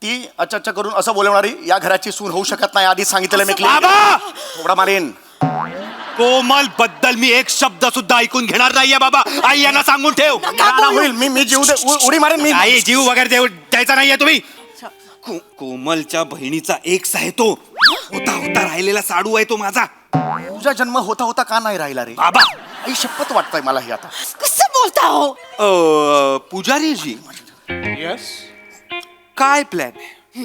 ती अच्छा करून असं बोलवणारी या घराची सून होऊ शकत नाही. आधी सांगितलं मी. बाबा थोडा मारेन. कोमल बद्दल मी एक शब्द सुद्धा ऐकून घेणार नाहीये बाबा. आई यांना सांगून ठेव. होईल. मी जीव उडी मारेन. मी आई जीव वगैरे द्यायचा नाहीये तुम्ही. कोमलच्या बहिणीचा एक्स आहे तो. होता राहिलेला साडू आहे तो माझा. तुझा जन्म होता होता का नाही राहिला रे बाबा आई शपथ वाटतंय मला हे आता. कसं बोलता हो? पुजारीजी यस काय प्लॅन आहे?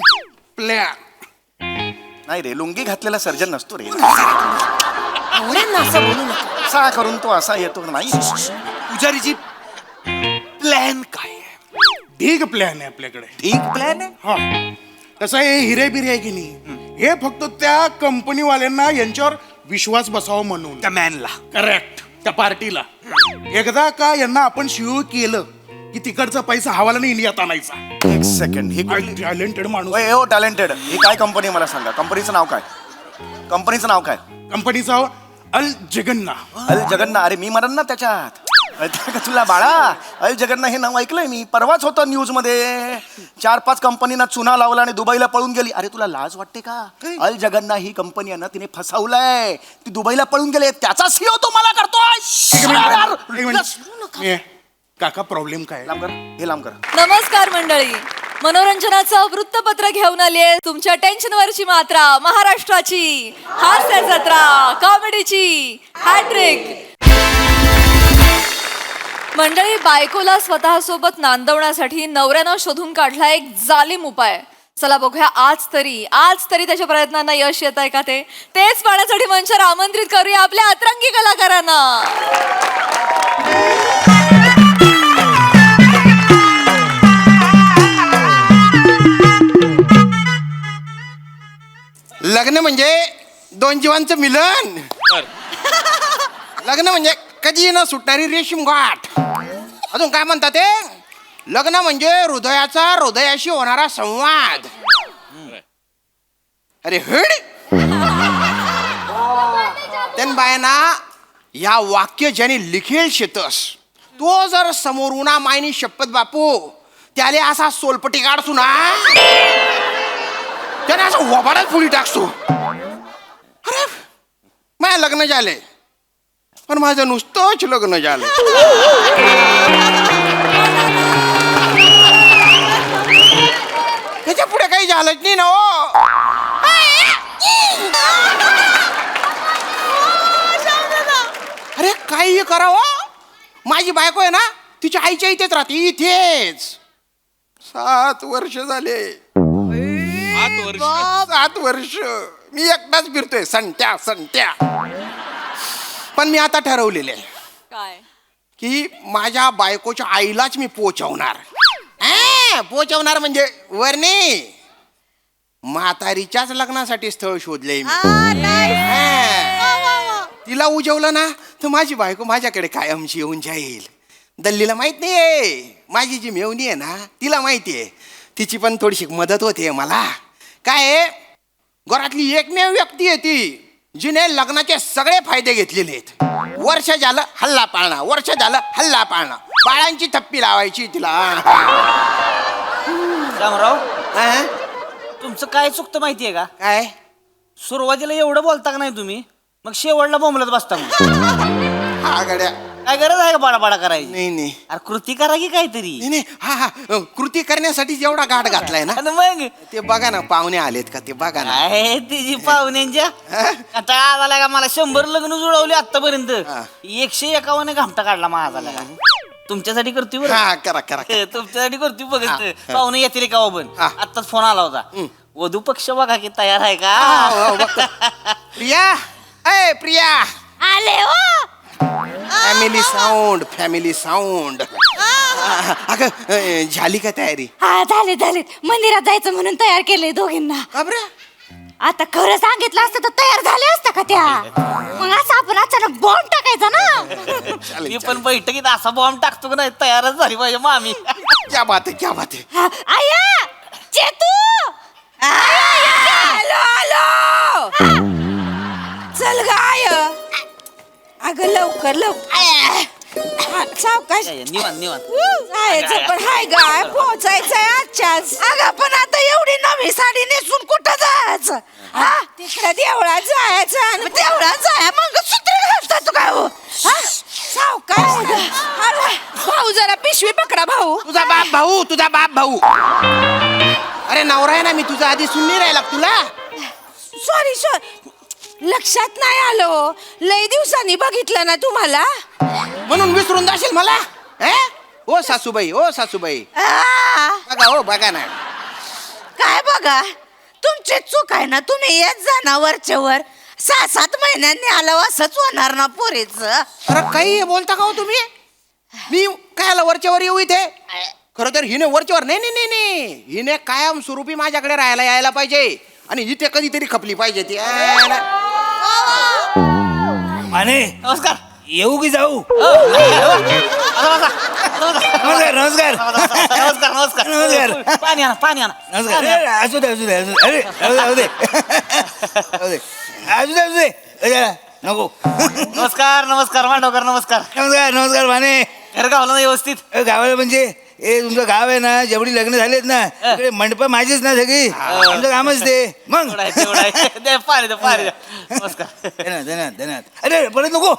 प्लॅन नाही रे लुंगी घातलेला सर्जन नसतो रे. एवढ्यांना असं बोलू नका. असा करून तो असा येतो नाही. पुजारीजी प्लॅन काय आहे? ढीग प्लॅन आहे आपल्याकडे. ठीक प्लॅन आहे. हा कसं आहे हिरे बिरे आहे की नाही, हे फक्त त्या कंपनीवाल्यांना यांच्यावर विश्वास बसावा म्हणून. त्या मॅनला करेक्ट. त्या पार्टीला एकदा का यांना आपण शिव केलं की तिकडचा पैसा हवाला नाही इंडियात आणायचा. एक सेकंड. ही टॅलेंटेड माणूस. हो टॅलेंटेड. ही काय कंपनी मला सांगा. कंपनीचं नाव काय? कंपनीचं नाव काय? कंपनीचा अल जगन्ना. अल जगन्ना. अरे मी मरण ना त्याच्यात. कळतंय का तुला बाळा? अल जगन्ना हे नाव ऐकलंय मी. परवाच होतं न्यूज मध्ये. 4-5 कंपनीना चुना लावला आणि दुबईला पळून गेली. अरे तुला लाज वाटते का? अल जगन्ना ही कंपनी आहे ना तिने फसवलंय. ती दुबईला पळून गेले. त्याचा सीओ तो मला करतोय. एक मिनिट. काका प्रॉब्लेम काय आहे? लांब कर. हे लांब कर. नमस्कार मंडळी. मनोरंजनाचं वृत्तपत्र घेऊन आली आहे तुमच्या टेन्शनवरची मात्रा. महाराष्ट्राची हास्य जत्रा. कॉमेडीची हॅट्रिक. मंडळी, बायकोला स्वतःसोबत नांदवण्यासाठी नवऱ्यानं शोधून काढला एक जालिम उपाय. चला बघूया आज तरी त्याच्या प्रयत्नांना यश येत आहे का तेच पाहण्यासाठी मंचावर आमंत्रित करूया आपल्या अतरंगी कलाकारांना. लग्न म्हणजे दोन जीवांचं मिलन. लग्न म्हणजे कधी न सुटणारी रेशीम गाठ. अजून काय म्हणतात ते? लग्न म्हणजे हृदयाशी होणारा संवाद. अरे हड त्यान बायना या वाक्य ज्याने लिखेल शेतस तो जर समोर उना मायनी शपथ बापू त्याले असा सोलपटी काढतो ना त्याने असं वबाडात फुली टाकतो. अरे माझं लग्न झाले पण माझं नुसतंच लग्न झालं. त्याच्या पुढे काही झालंच नाही ना हो. अरे काही करावं. माझी बायको आहे ना तिच्या आईच्या इथेच राहते. इथेच 7 वर्ष झाले. 7 वर्ष मी एकटाच फिरतोय संट्या. पण मी आता ठरवलेले आहे काय की माझ्या बायकोच्या आईलाच मी पोचवणार. पोचवणार म्हणजे वरने म्हातारीच्याच लग्नासाठी स्थळ शोधले मी. तिला उजवलं ना तर माझी बायको माझ्याकडे कायमची येऊन जाईल. दल्लीला माहित नाहीये. माझी जी मेवणी आहे ना तिला माहितीये. तिची पण थोडीशी मदत होते मला. काय घरातली एकमेव व्यक्ती आहे ती जिने लग्नाचे सगळे फायदे घेतलेले आहेत. वर्ष झालं हल्ला पाळणं बाळांची थप्पी लावायची तिला. रामराव, तुमचं काय चुकतं माहितीये का? काय सुरुवातीला एवढं बोलता का नाही तुम्ही, मग शेवटला बोंबलत बसता. मग हा गड्या काय गरज आहे का बाडाबाडा करायची? नाही अरे कृती करा की काहीतरी. नाही हा कृती करण्यासाठी एवढा गाठ घातलाय ना. आणि मग ते बघा ना पाहुणे आलेत का ते बघा ना. आहे तिची पाहुण्यांच्या आता आला का मला 100 लग्न जुळवली आतापर्यंत. 151 घामटा काढला माझा लागा. तुमच्यासाठी करतोय बरं. हा करा तुमच्यासाठी करतोय बघत. पाहुणे येतील का पण आत्ताच फोन आला होता. वधू पक्ष बघा की तयार आहे का. प्रिया आले हो. Family sound. अगं झाली का तयारी? हा झाले. मंदिरात जायचं म्हणून तयार केलंय दोघींना. का बरं? आता खरं सांगितलं असतं तर तयार झाले असता का त्या. मग असं आपण अचानक बॉम्ब टाकायचा ना. मी पण बैठकीत असा बॉम्ब टाकतो का नाही तयारच झाली पाहिजे मामी. क्या बात है. आया चेतू. आलो. चल गाय. अगं लवकर सावकाश. निवांत जायचं पण हाय गाय पोहोचायचंय आजच्याच. अगं पण आता एवढी तुझा बाप भाऊ. अरे नवरा आहे ना मी तुझा, आधी सुन्नी राहिला का तुला? सॉरी लक्षात नाही आलो. लय दिवसांनी बघितलं ना तुम्हाला. म्हणून विसरून जाशील मला? ओ सासूबाई, ओ सासूबाई, आ, बघा हो बघा ना. काय बघा, तुमची चूक आहे ना. तुम्ही येत जा ना वरच्या वर. 6-7 महिन्यांनी आलं असंच होणार ना पोरीच. अरे काही बोलता का हो तुम्ही? मी काय आला वरच्यावर येऊ इथे? खरं तर हिने वरच्यावर नाही नाही नाही नाही, हिने कायम स्वरूपी माझ्याकडे राहायला यायला पाहिजे आणि इथे कधीतरी खपली पाहिजे ती. माने नमस्कार. येऊ की जाऊ? नमस्कार नमस्कार नमस्कार नमस्कार नमस्कार. पाणी आणा पाणी आणा. नमस्कार. असू दे असू दे असू दे. अरे राहू दे राहू दे असू दे असू दे. जरा नको. नमस्कार नमस्कार मांडवकर नमस्कार. नमस्कार नमस्कार माने. घर गावलं ना व्यवस्थित? गावाला म्हणजे हे तुमचं गाव आहे ना, जेवढी लग्न झालेत ना तिकडे मंडप माझीच ना सगळी. तुमचं कामच ते. मग तेवढं आहे, तेवढं आहे. दे, पाणी द्या पाणी द्या. नमस्कार. धन्यवाद धन्यवाद धन्यवाद. अरे परत नको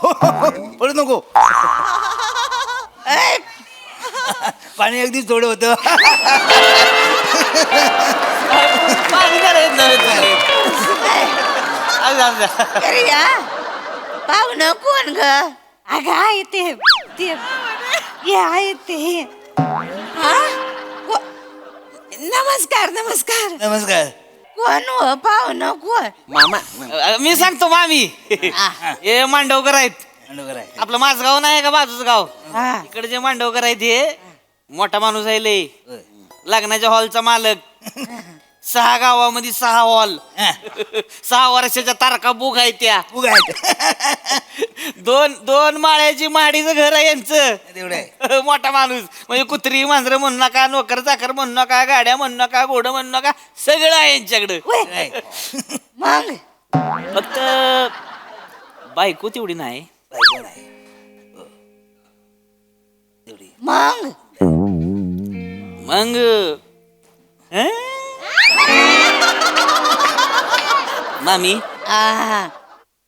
परत नको. पाणी अगदीच थोडं होतं. पाणी द्या रे, नव्हे तुम्ही. आज द्या. अरे या पाहुणं कोण ग? अगं आहे ते हे आहे ते. हा? नमस्कार नमस्कार. नमस्कार. कोण हो पाहुणं कोण? मामा मी सांगतो मामी. हे मांडवकर आहेत. मांडवकर आहे. आपलं माझगाव नाही का बाजूचं गाव, हा. इकडे जे मांडवकर आहेत हे मोठा माणूस आहे लय. लग्नाच्या हॉलचा मालक. 6 गावामध्ये 6 हॉल. 6 वर्षाच्या तारखा बुक आहेत त्या. उगा आहे. 2 माळ्याची माडीचं घर आहे यांचं. तेवढं आहे. मोठा माणूस म्हणजे कुत्री मांजरं म्हणू नका, नोकर चाकर म्हणू नका, गाड्या म्हणू नका, घोडं म्हणू नका, सगळं आहे यांच्याकडं. आहे. मग फक्त बायको तेवढी नाही. बायको नाही. हो. तेवढी. मग मग हं? मामी आ,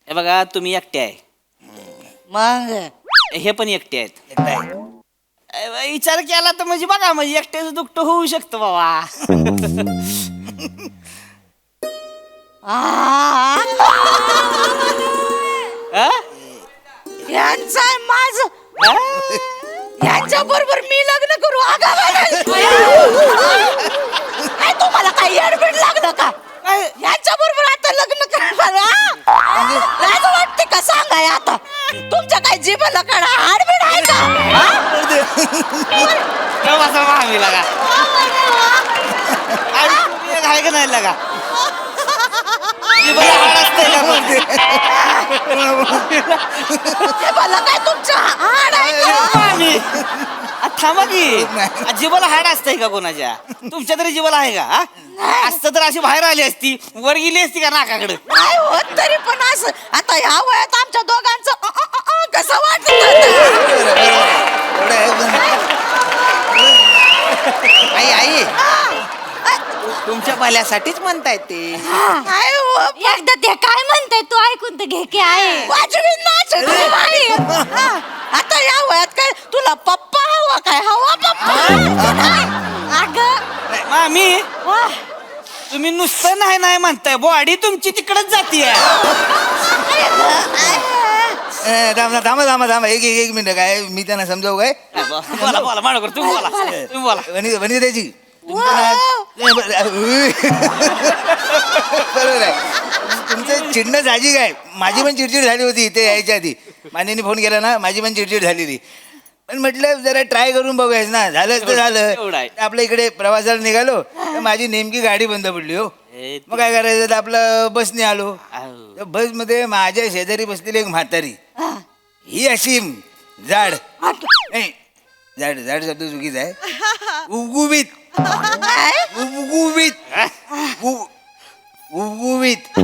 हे बघा तुम्ही एकटे आहे, मग हे पण एकटे आहेत. एकटा आहे. विचार केला तर म्हणजे बघा म्हणजे एकट्याचं दुखतं होऊ शकतं बाबा. आ, हं? यांचं आहे माझं. यांच्या बरोबर मी लग्न करू? काय तुम्हाला काही अडबीड लागलं का? यांच्या बरोबर आता लग्न करणार? लाज वाटते का सांगाय आता? तुमच्या काय जीवाला काढा आडबीड आहे का? बसा मामी लागा. आणि तुम्ही एक आहे का नाही लागा? जीवाला हाड असतंय का पण? जीवाला काय तुमचं हाड आहे का? मामी थांबा की. जीवाला हाड असतंय का कोणाच्या? तुमच्या तरी जीवाला आहे का? हा? असतं तर अशी बाहेर आली असती, वर गेली असती का नाकाकडे? नाही होत तरी पण असं आता ह्या वयात आमच्या दोघांचं कसं वाटत? तेवढं आहे. आई आई तुमच्या भल्यासाठीच म्हणतायत ते. काय हो? एकदा ते काय म्हणताय तू ऐकून तर घे की आहे. वाजवीन नाच नाही. आता या वयात काय तुला पप्पा हवा काय? हवा पप्पा? अगं मामी वाह. तुम्ही नुसतं नाही नाही म्हणताय, बॉडी तुमची तिकडच जातीये. थांबा थांबा थांबा थांबा. एक मिनिट. काय मी त्यांना समजावू काय? बोला बोला माडकर तुम्ही बोला तुम्ही बोला. वनिताजी बरोबर आहे. तुमचं चिडणं साहजिक आहे. माझी पण चिडचिड झाली होती इथे यायच्या आधी. मान्याने फोन केला ना, माझी पण चिडचिड झालेली. पण म्हटलं जरा ट्राय करून बघूयच ना. झालं तर एवढं झालं. आहे. आपल्या इकडे प्रवासाला निघालो तर माझी नेमकी गाडी बंद पडली हो. ए, मग काय करायचं तर आपलं बसने आलो. आहो. तर बसमध्ये माझ्या शेजारी बसलेली एक म्हातारी. ही अशी जाड नाही, जाड जाड शब्द चुकीचा आहे. उगुबीत उगुबीत उगुबीत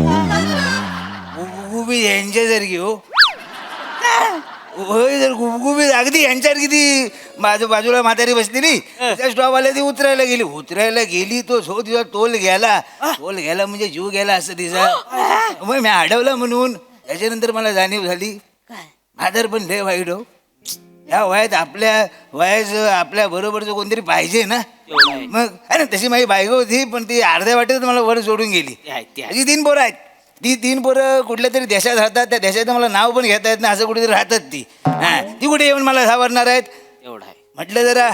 उगुबीत यांच्यासारखी हो. होय जर गुबगुबीत अगदी यांच्यासारखी ती बाजूला म्हातारी बसलेली. त्या स्टॉपवाल्या ती उतरायला गेली तो सो तिचा तोल गेला म्हणजे जीव गेला असं तिचा. मग मी अडवलं म्हणून त्याच्यानंतर मला जाणीव झाली म्हातार पण लय वाईट हो. या वयात आपल्या बरोबरचं कोणतरी पाहिजे ना. एवढं आहे. मग अरे तशी माझी बायको होती पण ती अर्ध्या वाटेत मला वर सोडून गेली. ते आहे, ते आहे. माझी 3 पोरं आहेत. ती 3 पोरं कुठल्या तरी देशात राहतात. त्या देशात मला नाव पण घेता येत नाही असं कुठेतरी राहतात ती. हा ती कुठे येऊन मला सावरणार आहेत. एवढं आहे. म्हटलं जरा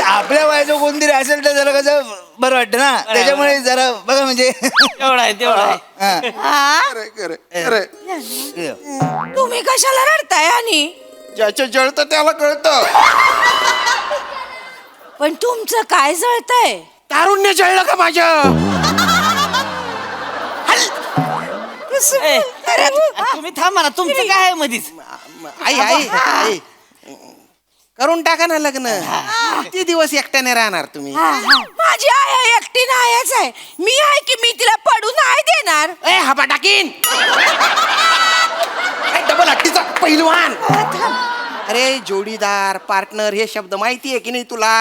आपल्या वयाचं कोणतरी असेल तर जरा कसं बरं वाटतं ना. त्याच्यामुळे जरा बघा म्हणजे एवढं आहे, तेवढं आहे. हा. खरं खरं तुम्ही कशाला रडताय आणि ज्याच्या जळतं त्याला कळतं. पण तुमचं काय जळतंय? तारुण्य जळलं का माझं? ए, तुम्ही थांबा ना, तुमचं काय आहे मधीच? आई आई आई करून टाका ना लग्न. किती दिवस एकट्याने राहणार तुम्ही? माझी आई एकटी नाहीच आहे. मी आहे की मी तिला पडू नाही देणार. ए हबा टाकीन डबल हट्टीचा पहिलवान. अरे जोडीदार पार्टनर हे शब्द माहितीये की नाही तुला?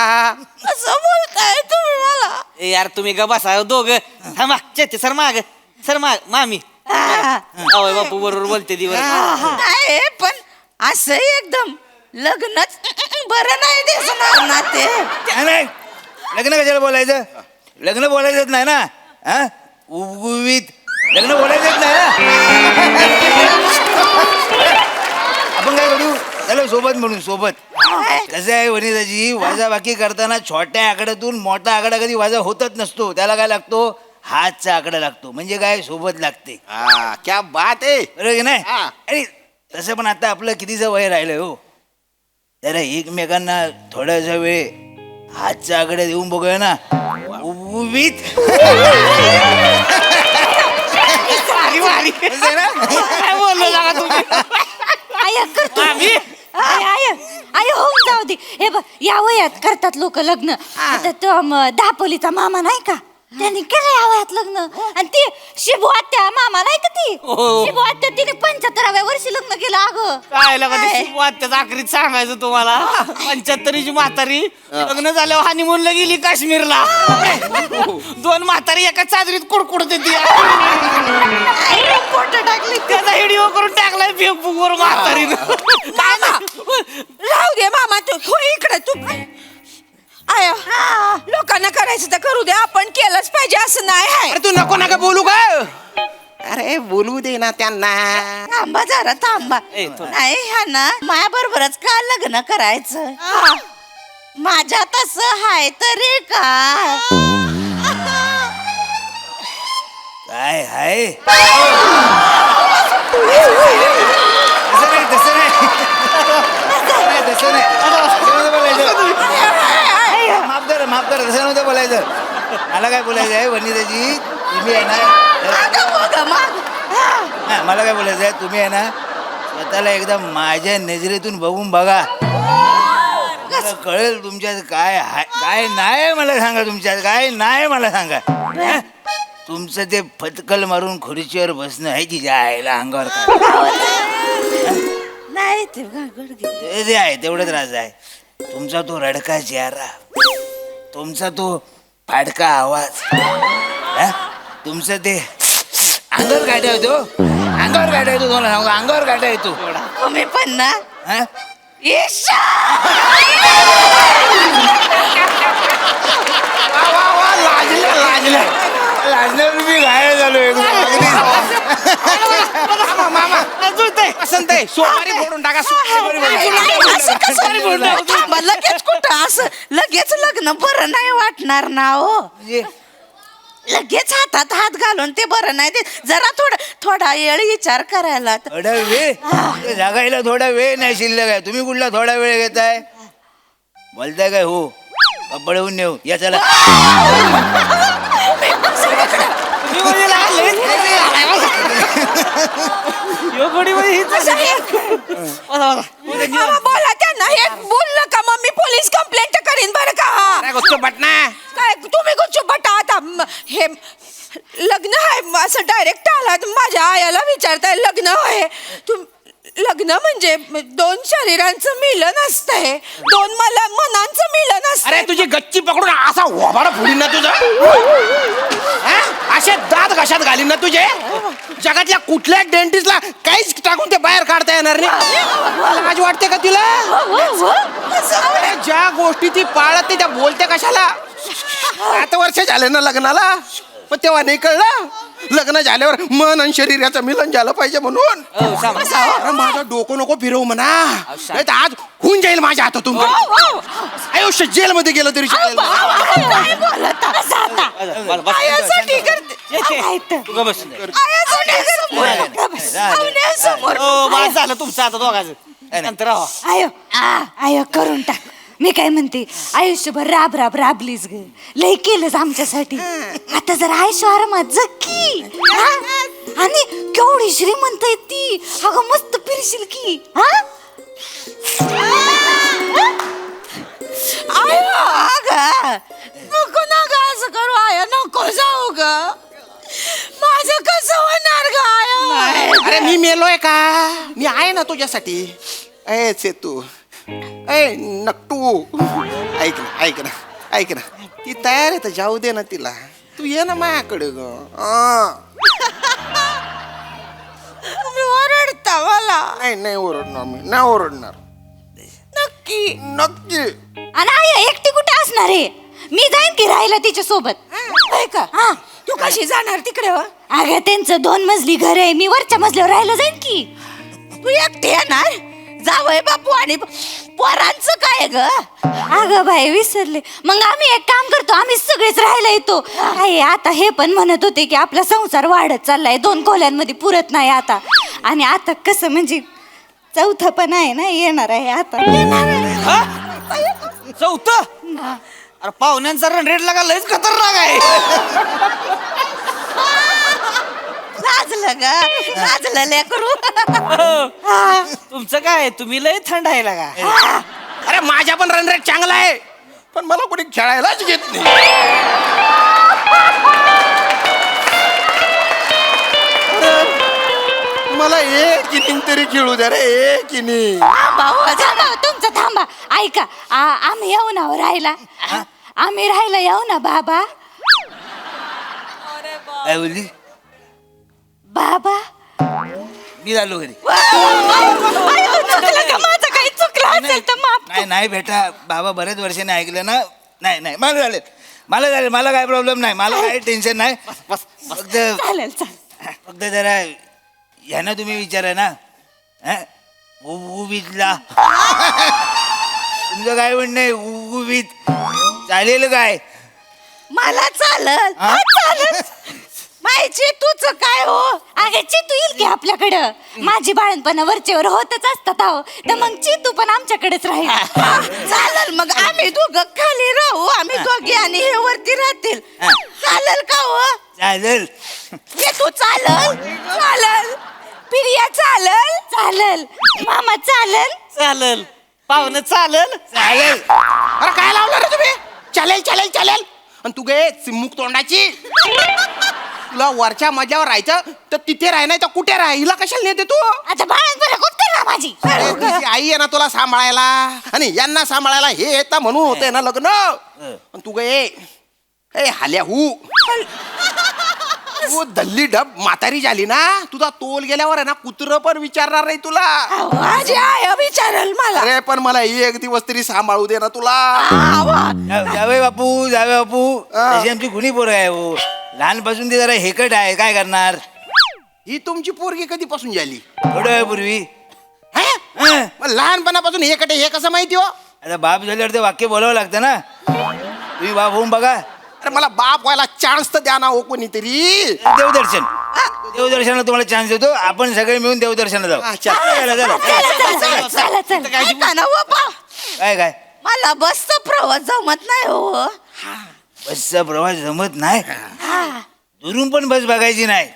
असं बोलताय तुम्ही मला? ए, यार तुम्ही ग बसा दोघं. थांबा चेते सर माग मामी. आवय बापू बरोबर बोलते दिवस. नाही पण असं एकदम लग्नच बरं नाही दिसणार ना ते. नाही लग्न कशाला बोलायचं. लग्न बोलायचंच नाही ना. हा उगवीत लग्न बोलायचंच नाही ना. आपण काय करू त्याला सोबत म्हणून सोबत. कसं आहे वनिताजी वाजाबाकी करताना छोट्या आकड्यातून मोठा आकडा कधी वाजा होतच नसतो. त्याला काय लागतो हातचा आकडा लागतो. म्हणजे काय सोबत लागते. क्या बात आहे. बरोबर की नाही. हा. अरे तसं पण आता आपलं कितीचं वय राहिलंय हो. जरा एकमेकांना थोड्यासा वेळ हातच्या आकडे देऊन बघूया ना. उभीत काय बोललो लागा तुम्ही? आय करतो आय होऊन जाऊ दे. हे बघ या वयात करतात लोक लग्न. आता तो दापोलीचा मामा नाही का त्यांनी केलं या वयात लग्न. आणि ती शिबू आत्या मामा नाही का ती हो. शिबू आत्या तिने 75व्या वर्षी लग्न केलं. अगं काय लागा वाटत्याच आखरीत सांगायचं तुम्हाला. 75ची म्हातारी लग्न झाल्यावर हनीमूनला गेली काश्मीरला. 2 म्हातारी एका चादरीत कुडकुडते ती. फोटो टाकले त्याचा व्हिडिओ करून टाकलाय फेसबुकवर म्हातारीनं. मामा राहू दे मामा तू हो इकडे तू. आय लोकांना करायचं तर करू दे. आपण केलंच पाहिजे असं नाही आहे. अरे तू नको नका बोलू का? अरे बोलू दे ना त्यांना. थांबा जरा थांबा. ए, थोडं. नाही ह्या ना माझ्या बरोबरच का लग्न करायचं? माझ्या तसं हाय तरी काय? काय हाय तसं नाही तसं नाही माफ करा तसं नव्हतं बोलायचं. मला काय बोलायचं आहे वनिताजी तुम्ही आहे ना. हा मला काय बोलायचं आहे तुम्ही आहे ना स्वतःला एकदा माझ्या नजरेतून बघून बघा. मला कळेल तुमच्यात काय काय नाही. मला सांगा तुमच्यात काय नाही मला सांगा. हा? तुमचं ते फतकल मारून खुर्चीवर बसणं आहे तिच्या आईला अंगावर नाही ते आहे तेवढं त्रास आहे. तुमचा तो रडका चेहरा तुमचा तो फाडका आवाज तुमचं ते अंगावर काढा येतो. अंगावर काढा येतो. तुम्हाला सांगू अंगावर काढा येतो. तुम्ही पण ना हा? लाजल्यावर मी घायल झालो मामा पसंत आहे. सोमवारी फोडून टाका. लगेच कुठं असं लगेच लग्न बरं नाही वाटणार ना हो. लगेच हातात हात घालून ते बरं नाही. ते जरा थोडा वेळ विचार करायला. थोडा वेळ जागायला थोडा वेळ नाही शिल्लक आहे. तुम्ही कुठला थोडा वेळ घेताय बोलताय काय? हो पळवून नेऊ या चला. बोला त्यांना हे बोललं का मग मी पोलीस कंप्लेंट करीन बरं का? काय तुम्ही गुच्छ बटा. आता हे लग्न आहे असं डायरेक्ट आला माझ्या आयाला विचारताय लग्न आहे. लग्न म्हणजे 2 शरीरांचं मिलन असतंय. 2 मनांचं मिलन असतंय. अरे तुझी गच्ची पकडून असा वाबाडा फोडीन ना तुझा. असे दात कशात घालीन ना तुझे जगातल्या कुठल्या डेंटिस्टला काहीच टाकून ते बाहेर काढता येणार नाही लाज वाटते का तुला अरे, ज्या गोष्टी ती पाळत नाही त्या बोलते कशाला 7 वर्ष झाले ना लग्नाला पण तेव्हा नाही कळलं लग्न झाल्यावर मन आणि शरीर याचं मिलन झालं पाहिजे म्हणून अरे, माझं डोकं नको फिरवू म्हणा नाही तर आज होऊन जाईल माझ्या हातातून आयुष्य जेल मध्ये गेलं तरी चालेल. काय बोलत बस आता. आयासाठी करते तू का बस समोर बस झालं तुमचं आता दोघांचं नंतर राहा आयो आयो करून टाक. मी काय म्हणते आयुष्यभर राब राब राबलीस ग लय केलंस आमच्यासाठी आता जर आयुष्य आरामात जक्की आणि केवढी श्रीमंत आहे ती अगं मस्त फिरशील की हा नको ना ग असं करू आया नको जाऊ ग माझं कसं होणार ग आया अरे मी मेलोय का मी आहे ना तुझ्यासाठी ए तू ए नक्टू ऐक ना ती तयार आहे तर जाऊ दे ना तिला तू ये ना माझ्याकडे ग तुम्ही ओरडता मला नाही ओरडणार मी नाही ओरडणार नक्की आणि आई एकटी कुठे असणार आहे मी जाईन की राहायला तिच्या सोबत का हा तू कशी जाणार तिकडे हो अगं त्यांचं 2 मजली घर आहे मी वरच्या मजल्यावर राहायला जाईन की तू एकटी येणार जावय बापू आणि पोरांचं काय ग अगं बाई विसरले मग आम्ही एक काम करतो आम्ही सगळेच राहायला येतो आई आता हे पण म्हणत होते की आपला संसार वाढत चाललाय 2 खोल्यांमध्ये पुरत नाही आता आणि आता कसं म्हणजे चौथं पण आहे ना येणार आहे आता चौथं अरे पाहुण्यांचा रन रेट लागा लयच खतरनाक आहे लाजलं ग लाजलं लेकरू तुमचं काय तुम्ही लय थंड आहे लागा अरे माझ्या पण रन रेट चांगला आहे पण मला कोणी खेळायलाच घेत नाही मला एक इनिंग तरी खेळू द्या रे एक इनिंग थांबा तुमचं थांबा ऐका आम्ही येऊ ना राहायला आम्ही राहायला येऊ ना बाबा काय बोलली बाबा मी झालो घरी चुकलं का माझं काही चुकलं असेल तर माफ नाही बेटा बाबा बरेच वर्षाने ऐकलं ना नाही मला मला काय प्रॉब्लेम नाही मला काही टेन्शन नाही फक्त चालेल जरा ह्यांना तुम्ही विचारा ना उवीतला तुमचं काय म्हणणं आहे उवीत चालेल काय मला चालल हा? चालल माहिती तुझ काय हो अगे चितू येईल की आपल्याकडं माझी बाळणपणा वरचेवर होतच असतात अहो तर मग चितू पण आमच्याकडेच राहील चालल मग आम्ही दोघं खाली राहू आम्ही दोघी आणि हे वरती राहतील चालल का हो चालेल हे तू चालल चालल प्रिया चालल चालल मामा चालल चालल पाहुणं चालल चालेल अरे काय लावलं रे तुम्ही चालेल आणि तू गे चिमुक तोंडाची तुला वरच्या मजावर राहायचं तर तिथे राह नाही तर कुठे राह हिला कशाला नेते तू आता बाळणपणा कुठे ना माझी अरे तिची आई आहे ना तुला सांभाळायला आणि यांना सांभाळायला हे येतं म्हणून होतंय ना लग्न आणि तू गे ए हाल्या तू दल्ली डब म्हातारी झाली ना तुझा तोल गेल्यावर आहे ना कुत्र पण विचारणार नाही तुला माझी आई विचारल मला अरे पण मला एक दिवस तरी सांभाळू दे ना तुला जावे बापू तशी आमची गुणी पोरं आहे हो लहानपासून ते जरा हेकट आहे काय करणार ही तुमची पोरगी कधीपासून झाली थोड्या वेळापूर्वी मग लहानपणापासून हे कटे हे कसं माहिती हो आता बाप झाल्यावर ते वाक्य बोलावं लागतं ना तुम्ही बाप होऊन बघा अरे मला बाप व्हायला चान्स तर द्या ना हो कोणीतरी देवदर्शनाला तुम्हाला चान्स देतो आपण सगळे मिळून देवदर्शनाला जाऊ ऐका ना बाबा काय मला बसचा प्रवास जमत नाही हो बसचा प्रवास जमत नाही दुरून पण बस बघायची नाही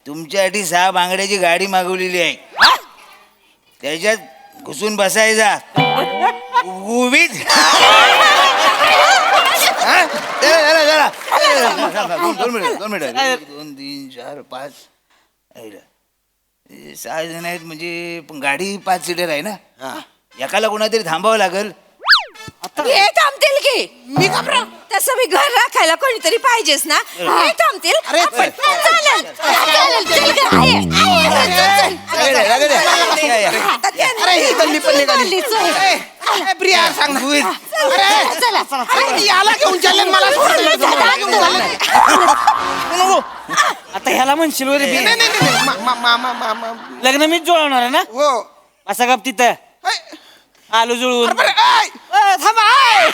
तुमच्यासाठी 6 बांगड्याची गाडी मागवलेली आहे त्याच्यात घुसून बसायचा उभीत 2 मिनिट 1 2 3 4 5 6 जण आहेत म्हणजे पण गाडी 5 सीटर आहे ना एकाला कोणातरी थांबावं लागेल हे थांबतील की मी घाबरा तसं मी घर राखायला कोणीतरी पाहिजेच ना हे थांबतील आपण- चालेल चल गं, आई, चल. आता ते- अरे ही गल्ली पण निघाली चालली, चल. ए, प्रिया सांग ना. चला अरे, याला घेऊन चालले आणि मला सोडून. याला घेऊन चालले. आता ह्याला म्हणशील वगैरे नाही, नाही, नाही, नाही. मामा लग्न मीच जुळवणार आहे ना हो असा गप तिथं ए, आलो जुळवून अरे, ए, थांबा ऐ.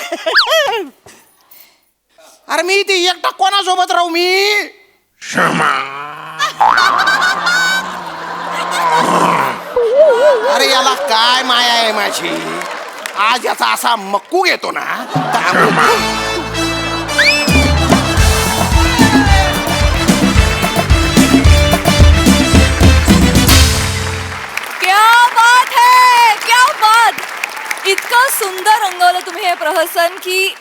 अरे मी इथे एकटा कोणासोबत राहू मी अरे याला काय माया आहे माझी आज याचा असा मक्कू घेतो ना क्या बात है क्या बात इतकं सुंदर रंगवलं तुम्ही हे प्रहसन की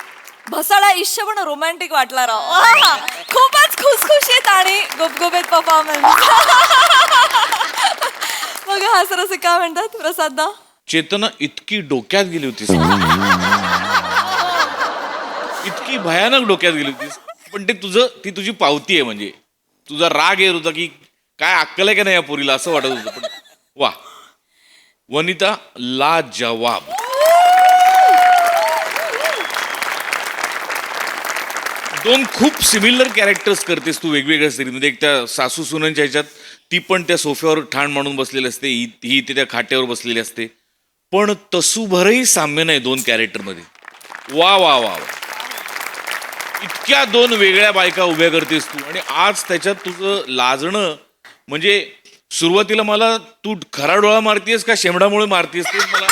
भसाडा इश्य पण रोमॅन्टिक वाटला राव आहा, खूपच खुसखुशीत आणि गुबगुबीत परफॉर्मन्स बघा हा सर असे काय म्हणतात प्रसाददा चेतना इतकी डोक्यात गेली होतीस इतकी भयानक डोक्यात गेली होतीस पण ती तुझी पावती आहे म्हणजे तुझा राग येत होता की काय अक्कल आहे का नाही या पोरीला असं वाटत होतं पण वा वनिता लाजवाब दोन खूप सिमिलर कॅरेक्टर्स करतेस तू वेगवेगळ्या सिरीजमध्ये एक त्या सासू सुनंच्या ह्याच्यात ती पण त्या सोफ्यावर ठाण मांडून बसलेली असते ही इथे त्या खाट्यावर बसलेली असते पण तसूभरही साम्य नाही दोन कॅरेक्टरमध्ये वा वा वा वा इतक्या दोन वेगळ्या बायका उभ्या करतेस तू आणि आज त्याच्यात तुझं लाजणं म्हणजे सुरुवातीला मला तू खरा डोळा मारतीयस का शेमडामुळे मारतीयस ते मला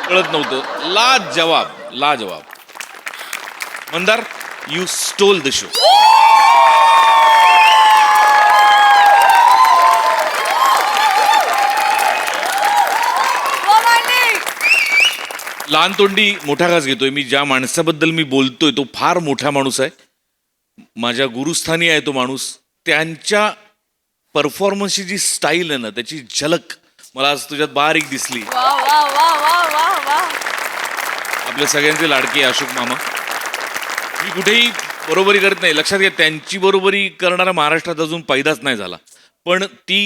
कळत नव्हतं लाजवाब Mandar you stole the show लहान तोंडी मोठा घास घेतोय मी ज्या माणसाबद्दल मी बोलतोय तो फार मोठा माणूस आहे माझ्या गुरुस्थानी आहे तो माणूस त्यांच्या परफॉर्मन्सची जी स्टाईल आहे ना त्याची झलक मला आज तुझ्यात बारीक दिसली वा वा वा वा वा वा आपल्या सगळ्यांचे लाडके अशोक मामा मी कुठेही बरोबरी करत नाही लक्षात घ्या त्यांची बरोबरी करणारा महाराष्ट्रात अजून पैदाच नाही झाला पण ती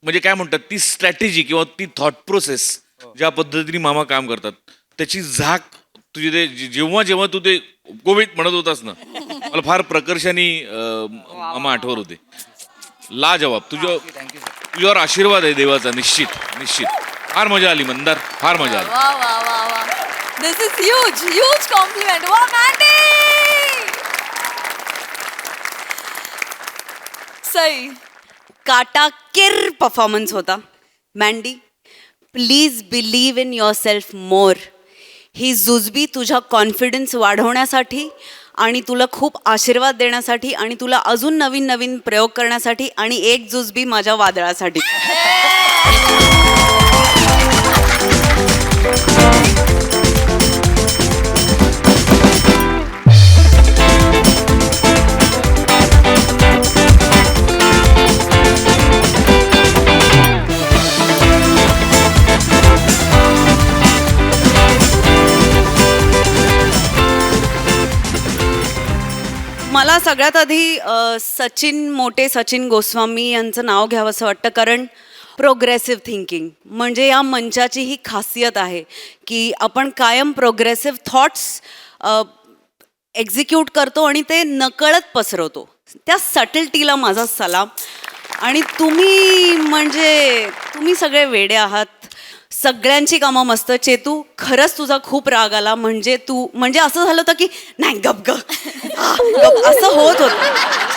म्हणजे काय म्हणतात ती स्ट्रॅटेजी किंवा ती थॉट प्रोसेस ज्या पद्धतीने मामा काम करतात त्याची झाक तुझी ते जेव्हा जेव्हा तू ते कोविड म्हणत होतास ना मला फार प्रकर्षाने मामा आठवत होते लाजवाब तुझ्यावर आशीर्वाद आहे देवाचा निश्चित फार मजा आली मंदार फार मजा आली वा वा वा वा दिस इज ह्यूज कॉम्प्लिमेंट वा मॅन्डी सई काटाकीर परफॉर्मन्स होता Mandy please believe in yourself more ही जुजबी तुझ्या कॉन्फिडन्स वाढवण्यासाठी आणि तुला खूप आशीर्वाद देण्यासाठी आणि तुला अजून नवीन नवीन प्रयोग करण्यासाठी आणि एक जुजबी माझ्या वादळासाठी मला सगळ्यात आधी सचिन गोस्वामी यांचं नाव घ्यावं असं वाटतं कारण प्रोग्रेसिव्ह थिंकिंग म्हणजे या मंचाची ही खासियत आहे की आपण कायम प्रोग्रेसिव्ह थॉट्स एक्झिक्यूट करतो आणि ते नकळत पसरवतो त्या सटलटीला माझा सलाम आणि तुम्ही सगळे वेडे आहात सगळ्यांची कामं मस्त चेतू खरंच तुझा खूप राग आला म्हणजे असं झालं होतं की नाही गप असं होत होतं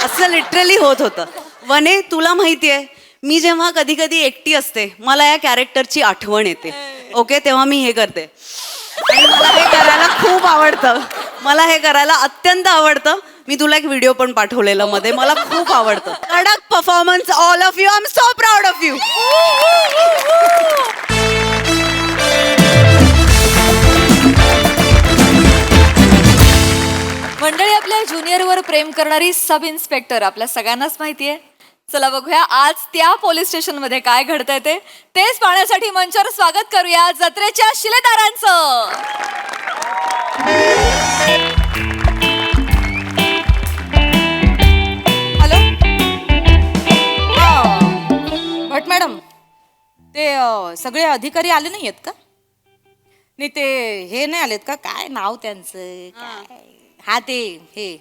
असं लिटरली होत होतं वने तुला माहिती आहे मी जेव्हा कधी कधी एकटी असते मला या कॅरेक्टरची आठवण येते ओके तेव्हा मी हे करते आणि मला हे करायला खूप आवडतं मला हे करायला अत्यंत आवडतं मी तुला एक व्हिडिओ पण पाठवलेला मध्ये मला खूप आवडतं कडक performance all of you I am so proud of you मंडळी आपल्या ज्युनियरवर प्रेम करणारी सब इन्स्पेक्टर आपल्या सगळ्यांनाच माहिती आहे चला बघूया आज त्या पोलीस स्टेशन मध्ये काय घडतंय तेच पाहण्यासाठी मंचावर स्वागत करूया जत्रेच्या शिलेदारांचं सगळे अधिकारी आले नाही आहेत का? नाही ते हे नाही आलेत का? काय नाव त्यांचं काय? हा ते हे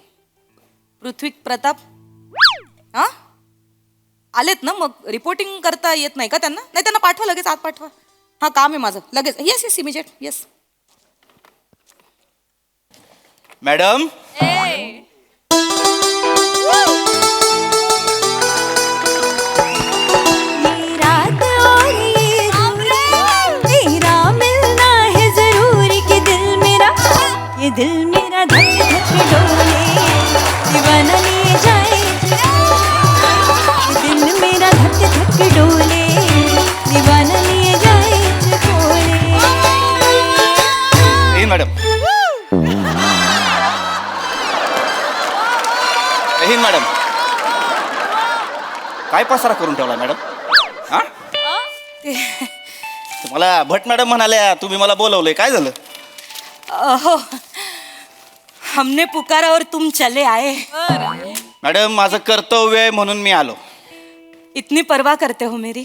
पृथ्वी प्रताप हा आलेत ना? मग रिपोर्टिंग करता येत नाही का त्यांना? नाही त्यांना पाठवा, लगेच आत पाठवा. हा काम आहे माझं, लगेच. Yes yes immediate yes. Madam ये दिल मेरा धक धक डोले दीवाना ले जाए ये दिल मेरा धक धक डोले दीवाना ले जाए मॅडम मॅडम काय पसारा करून ठेवला मॅडम? हा तुम्हाला भट मॅडम म्हणाल्या, तुम्ही मला बोलवलंय, काय झालं? हो, हमने पुकारा और तुम चले आए. मॅडम माझं कर्तव्य आहे म्हणून मी आलो. इतनी परवाह करते हो मेरी.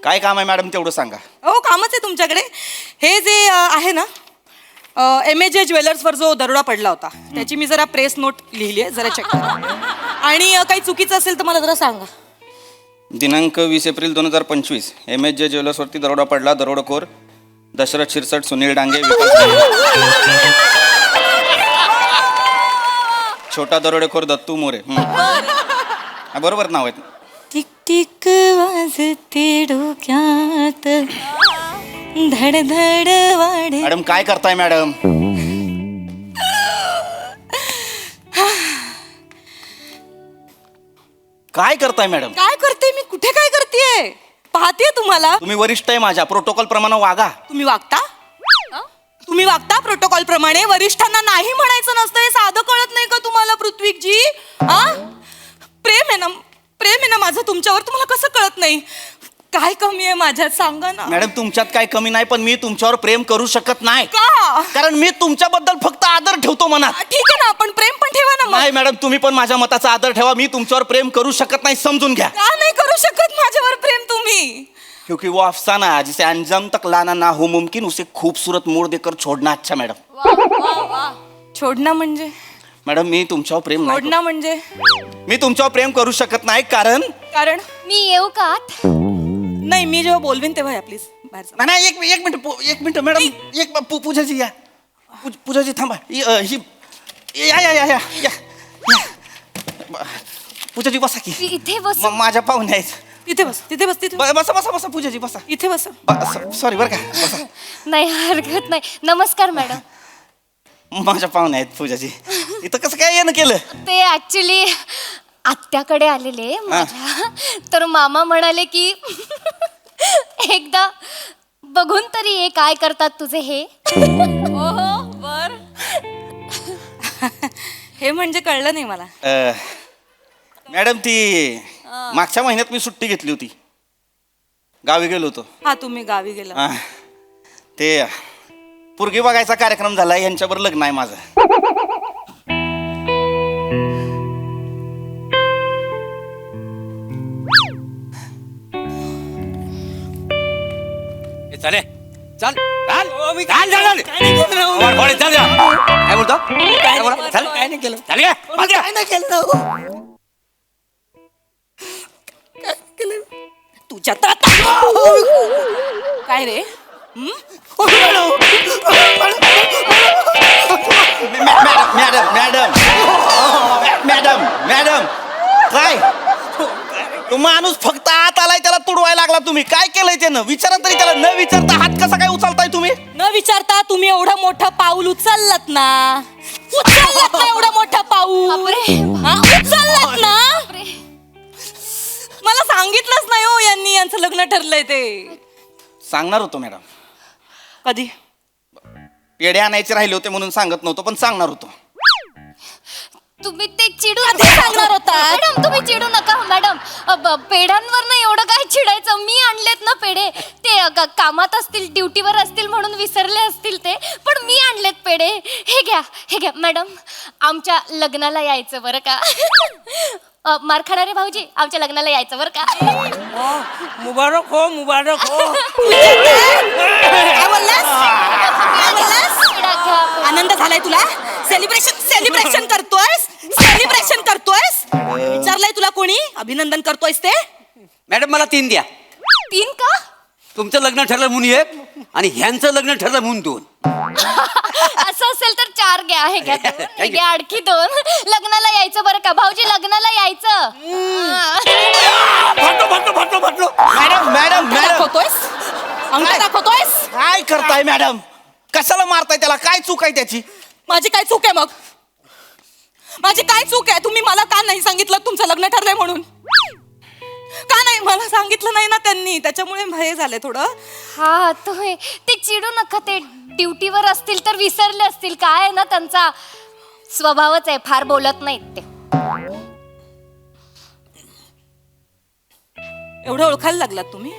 काय काम आहे मॅडम तेवढं सांगा. हो कामच आहे तुमच्याकडे. हे जे आहे ना MAJ ज्वेलर्सवर जो दरोडा पडला होता त्याची मी जरा प्रेस नोट लिहिली आहे, जरा चेक करा. आणि काही चुकीचं असेल तर मला जरा सांगा. दिनांक 20 एप्रिल 2025 MAJ ज्वेलर्सवरती दरोडा पडला. दरोडेखोर दशरथ शिरसट, सुनील डांगे, विकास डांगे. छोटा दरोडेखोर दत्तू मोरे. बरोबर नाव आहेत. टिक टिक वाजते डोक्यात धड धड वाढ. मॅडम काय करताय मॅडम? काय करताय मॅडम? काय करते मी? कुठे काय करतेय? पाहते तुम्हाला. तुम्ही वरिष्ठ आहे माझ्या, प्रोटोकॉल प्रमाणे वागा. तुम्ही वागता? तुम्ही वागता प्रोटोकॉल प्रमाणे? वरिष्ठांना नाही म्हणायचं नसतं हे साधं कळत नाही का तुम्हाला पृथ्वीजी? हा प्रेम आहे ना माझं तुमच्यावर, तुम्हाला कसं कळत नाही? काय कमी आहे माझ्यात सांगा ना. मॅडम तुमच्यात काय कमी नाही, पण मी तुमच्यावर प्रेम करू शकत नाही. का? कारण मी तुमच्याबद्दल फक्त आदर ठेवतो मनात. ठीक आहे ना, आपण प्रेम पण ठेवा ना. नाही मॅडम तुम्ही पण माझ्या मताचा आदर ठेवा. मी तुमच्यावर प्रेम करू शकत नाही, समजून घ्या. का नाही करू शकत माझ्यावर प्रेम तुम्ही? क्योंकि वो अफसाना जिसे अंजाम तक लाना ना हो मुमकिन उसे खूबसूरत मोड़ देकर छोड़ना अच्छा. मॅडम छोडणं म्हणजे? मॅडम मी तुमच्यावर प्रेम नाही छोडणं म्हणजे? मी तुमच्यावर प्रेम करू शकत नाही कारण मी येऊ का? नाही, मी जेव्हा बोलवीन तेव्हा या प्लीज बाहेर जा. नाही एक मिनिट मॅडम पूजाजी या. पूजाजी थांबा. या पूजाजी बसा की. इथे बस. माझ्या पाहुणे आहेत. तिथे बस. बसा पूजाजी बसा. इथे बस. सॉरी बरं का. बसा. नाही हरकत नाही. नमस्कार मॅडम. माझ्या पाहुणे आहेत पूजाजी. इथं कसं काय येणं केलं? ते ऍक्च्युली आत्याकडे आलेले माझ्या, तर मामा म्हणाले की एकदा बघून तरी ये काय करतात तुझे हे. बर. हे म्हणजे कळलं नाही मला. मॅडम ती मागच्या महिन्यात मी सुट्टी घेतली होती, गावी गेलो होतो. हा तुम्ही गावी गेला. ते पोरगी बघायचा कार्यक्रम झाला, यांच्यावर लग्न आहे माझं. चाले चल काय बोलतो? काय नाही केलं. काय नाही केलं तुझ्या काय रे? मॅडम काय तो माणूस फक्त आत आलाय, त्याला तुडवायला लागला. तुम्ही काय केलंय त्यानं? विचारा तरी त्याला. न विचारता हात कसा काय उचलताय तुम्ही? न विचारता तुम्ही एवढा मोठा पाऊल उचललात ना. एवढा मोठा पाऊल उचललात ना. मला सांगितलंच नाही हो यांनी, यांचं लग्न ठरलंय ते. सांगणार होतो मॅडम. कधी? पेढे आणायचे राहिले होते म्हणून सांगत नव्हतो, पण सांगणार होतो. तुम्ही ते चिडू सांगणार होता. मॅडम तुम्ही चिडू नका मॅडम. पेढ्यांवर नाही एवढं काय चिडायचं. मी आणलेत ना पेढे. ते कामात असतील, ड्युटीवर असतील म्हणून विसरले असतील ते, पण मी आणलेत पेढे. हे घ्या मॅडम, आमच्या लग्नाला यायचं बरं का. मार खाणारे भाऊजी आमच्या लग्नाला यायचं बरं का. मुबारक हो मुबारक हो. काय बोललास? काय बोललास? शिडा घ्या. आनंद झालाय तुला? सेलिब्रेशन करतोयस विचारलंय तुला कोणी अभिनंदन करतोयस ते? मॅडम मला 3 द्या. 3 का? तुमचं लग्न ठरलं म्हणून 1 आणि ह्यांचं लग्न ठरलं म्हणून 2. असं असेल तर 4 घ्या. हे घ्या 2, हे घ्या आणखी 2. लग्नाला यायचं बरं का भाऊजी, लग्नाला यायचं. फाटलो. मॅडम दाखवतोयस अंग दाखवतोयस? काय करताय मॅडम? कशाला मारताय त्याला? काय चूक आहे त्याची? माझी काय चूक आहे मग? माझी काय चूक आहे? तुम्ही मला का नाही सांगितलं तुमचं लग्न ठरलंय म्हणून? का नाही मला सांगितलं नाही ना त्यांनी, त्याच्यामुळे हे झालंय थोडं. हा तुम्ही ते चिडू नका, ते ड्युटीवर असतील तर विसरले असतील. काय आहे ना त्यांचा स्वभावच आहे, फार बोलत नाहीत ते. एवढं ओळखायला लागलात तुम्ही?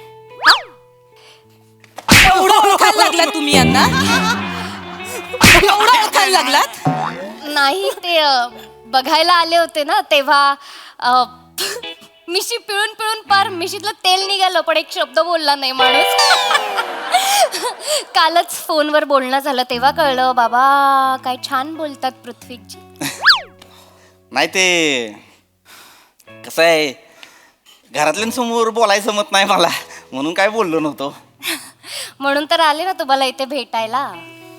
एवढं ओळखायला लागलात तुम्ही यांना? एवढं ओळखायला लागलात? नाही ते बघायला आले होते ना तेव्हा मिशी पिळून पिळून पार मिशीतलं तेल निघालं, पण एक शब्द बोलला नाही माणूस. कालच फोनवर बोलणं झालं तेव्हा कळलं, बाबा काय छान बोलतात पृथ्वीजी. नाही ते कसं आहे, घरातल्यांसमोर बोलायचं जमत नाही मला, म्हणून काय बोललो नव्हतो. म्हणून तर आले ना तुम्हाला इथे भेटायला.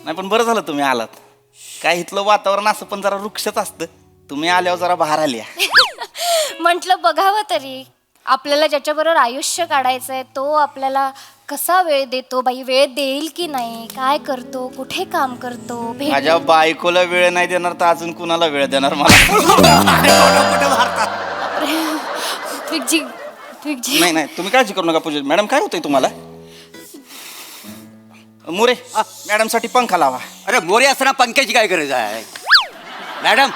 नाही पण बरं झालं तुम्ही आलात. काय इथलं वातावरण असं पण जरा वृक्षच असतं. तुम्ही आल्यावर जरा बाहेर आल्या. म्हटलं बघावं तरी, आपल्याला ज्याच्याबरोबर आयुष्य काढायचंय तो आपल्याला कसा वेळ देतो, बाई वेळ देईल की नाही, काय करतो, कुठे काम करतो. माझ्या बायकोला वेळ नाही देणार तर अजून कुणाला वेळ देणार मला? नाही नाही तुम्ही काळजी करू नका पूजा मॅडम. काय होतंय तुम्हाला? मोरे मॅडम साठी पंखा लावा. अरे मोरे असताना पंख्याची काय गरज आहे मॅडम?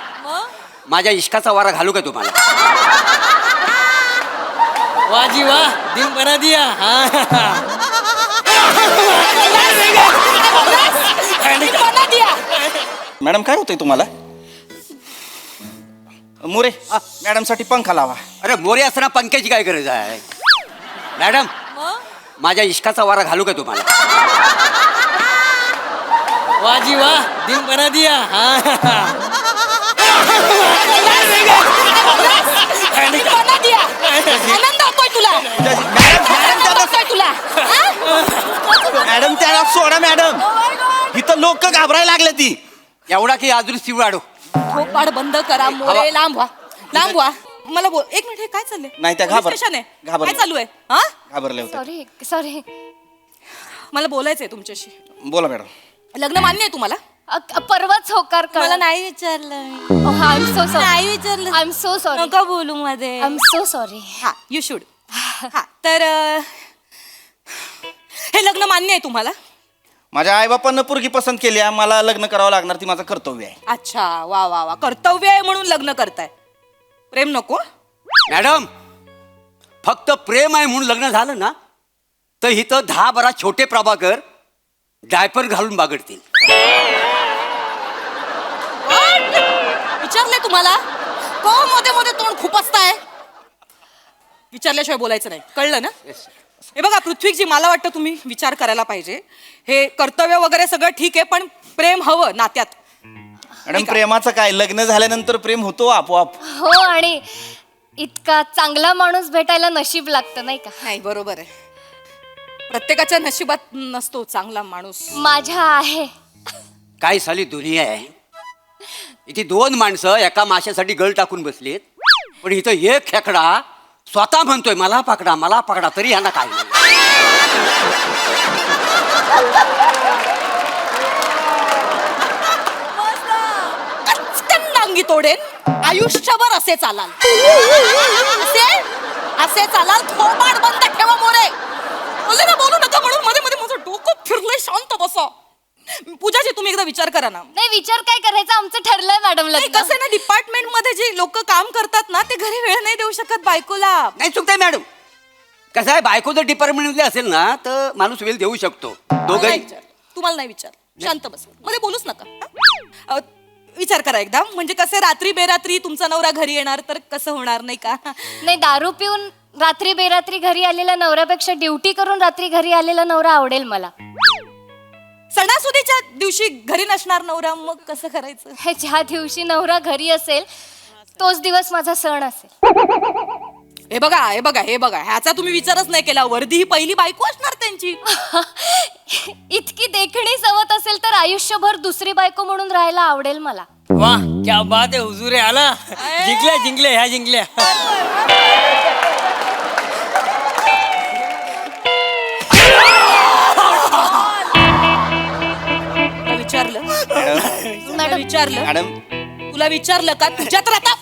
माझ्या इश्काचा वारा घालू का तुम्हाला? वाजी वा दिन बना दिया. मॅडम काय होतंय तुम्हाला? मोरे मॅडम साठी पंखा लावा. अरे मोरे असताना पंख्याची काय गरज आहे मॅडम? माझ्या इश्काचा वारा घालू का तुम्हाला? वाजी वा दिन बना दिया. आनंद होतोय तुला? मॅडम त्याला सोडा मॅडम. इथं लोक घाबरायला लागले ती. एवढा की अजून शिवाडू. पाड बंद करा मोरे, लांब व्हा. मला बोल एक मिनिट, हे काय चाललंय? नाही, त्या पोलीस स्टेशन आहे. घाबरल्या. काय चालू आहे? हा घाबरले होते. सॉरी मला बोलायचंय तुमच्याशी. बोला मॅडम. लग्न मान्य आहे तुम्हाला? परवाच होकार कळलं. मला नाही विचारलं. I am so sorry. नाही विचारलं. I am so sorry. नका बोलू मध्ये. I am so sorry. हा यू शुड. हा तर हे लग्न मान्य आहे तुम्हाला? माझ्या आईबापांना पोरगी पसंत केली आहे. मला लग्न करावं लागणार, ती माझं कर्तव्य आहे. अच्छा वा वा वा, कर्तव्य आहे म्हणून लग्न करताय. प्रेम नको मॅडम, फक्त प्रेम आहे म्हणून लग्न झालं ना तर इथं 10-12 छोटे प्रभाकर डायपर घालून बागडतील. विचारलंय तुम्हाला? को मध्ये मध्ये तोंड खूप असताय. विचारल्याशिवाय बोलायचं नाही, कळलं ना? हे बघा पृथ्वीजी, मला वाटतं तुम्ही विचार करायला पाहिजे. हे कर्तव्य वगैरे सगळं ठीक आहे, पण प्रेम हवं नात्यात. मॅडम प्रेमाचं काय, लग्न झाल्यानंतर प्रेम होतो आपोआप. हो, आणि इतका चांगला माणूस भेटायला नशीब लागतं नाही का? नाही बरोबर आहे, प्रत्येकाच्या नशिबात नसतो चांगला माणूस. माझ्या आहे. काय साली दुनिया आहे. इथे 2 माणसं एका माशासाठी गळ टाकून बसलीत, पण इथं एक खेकडा स्वतः म्हणतोय मला पकडा, तरी ह्यांना काय नाही. डांगी तोडेन, आयुष्यभर असे चालाल. असे चालाल. थोबाड बंद ठेवा मोरे. बोलू नका म्हणून मध्ये मध्ये माझं डोकं फिरलंय. शांत बसा. पूजाजी तुम्ही एकदा विचार करा ना. नाही, विचार काय करायचा, आमचं ठरलंय मॅडम लग्न. कसं ना, डिपार्टमेंट मध्ये जे लोक काम करतात ना ते घरी वेळ नाही देऊ शकत बायकोला. नाही चुकताय मॅडम. कसं आहे, बायको जर डिपार्टमेंट मध्ये असेल ना तर माणूस वेळ देऊ शकतो. दोघंही तुम्हाला नाही विचार. शांत बसा, मध्ये बोलूच नका. विचार करा एकदा, म्हणजे कसं रात्री बेरात्री तुमचा नवरा घरी येणार तर कसं होणार नाही का? नाही, दारू पिऊन रात्री बेरात्री घरी आलेल्या नवऱ्यापेक्षा ड्युटी करून रात्री घरी आलेला नवरा आवडेल मला. सणासुदीच्या दिवशी घरी नसणार नवरा, मग कसं करायचं? ज्या दिवशी नवरा घरी असेल तोच दिवस माझा सण असेल. हे बघा, ह्याचा तुम्ही विचारच नाही केला. वर्दी ही पहिली बायको असणार त्यांची. इतकी देखणी सवत असेल तर आयुष्यभर दुसरी बायको म्हणून राहायला आवडेल मला. वा क्या बात आहे हुजूर, आला जिंकल्या ह्या जिंकल्या. विचारलं मॅडम तुला विचारलं का? तुझ्या तर आता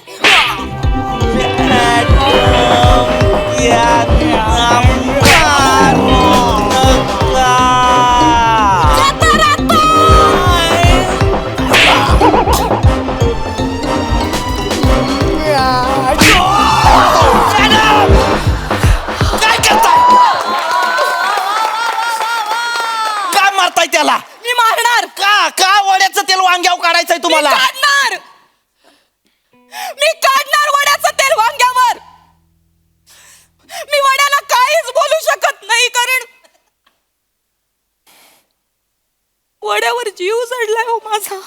काय मारताय त्याला? मी मारणार. का वड्याचं तेल वांग्यावर काढायचंय तुम्हाला? मी काढणार वड्याचं तेल वांग्यावर. मी वड्याला काहीच बोलू शकत नाही, कारण वड्यावर जीव चढलाय हो माझा.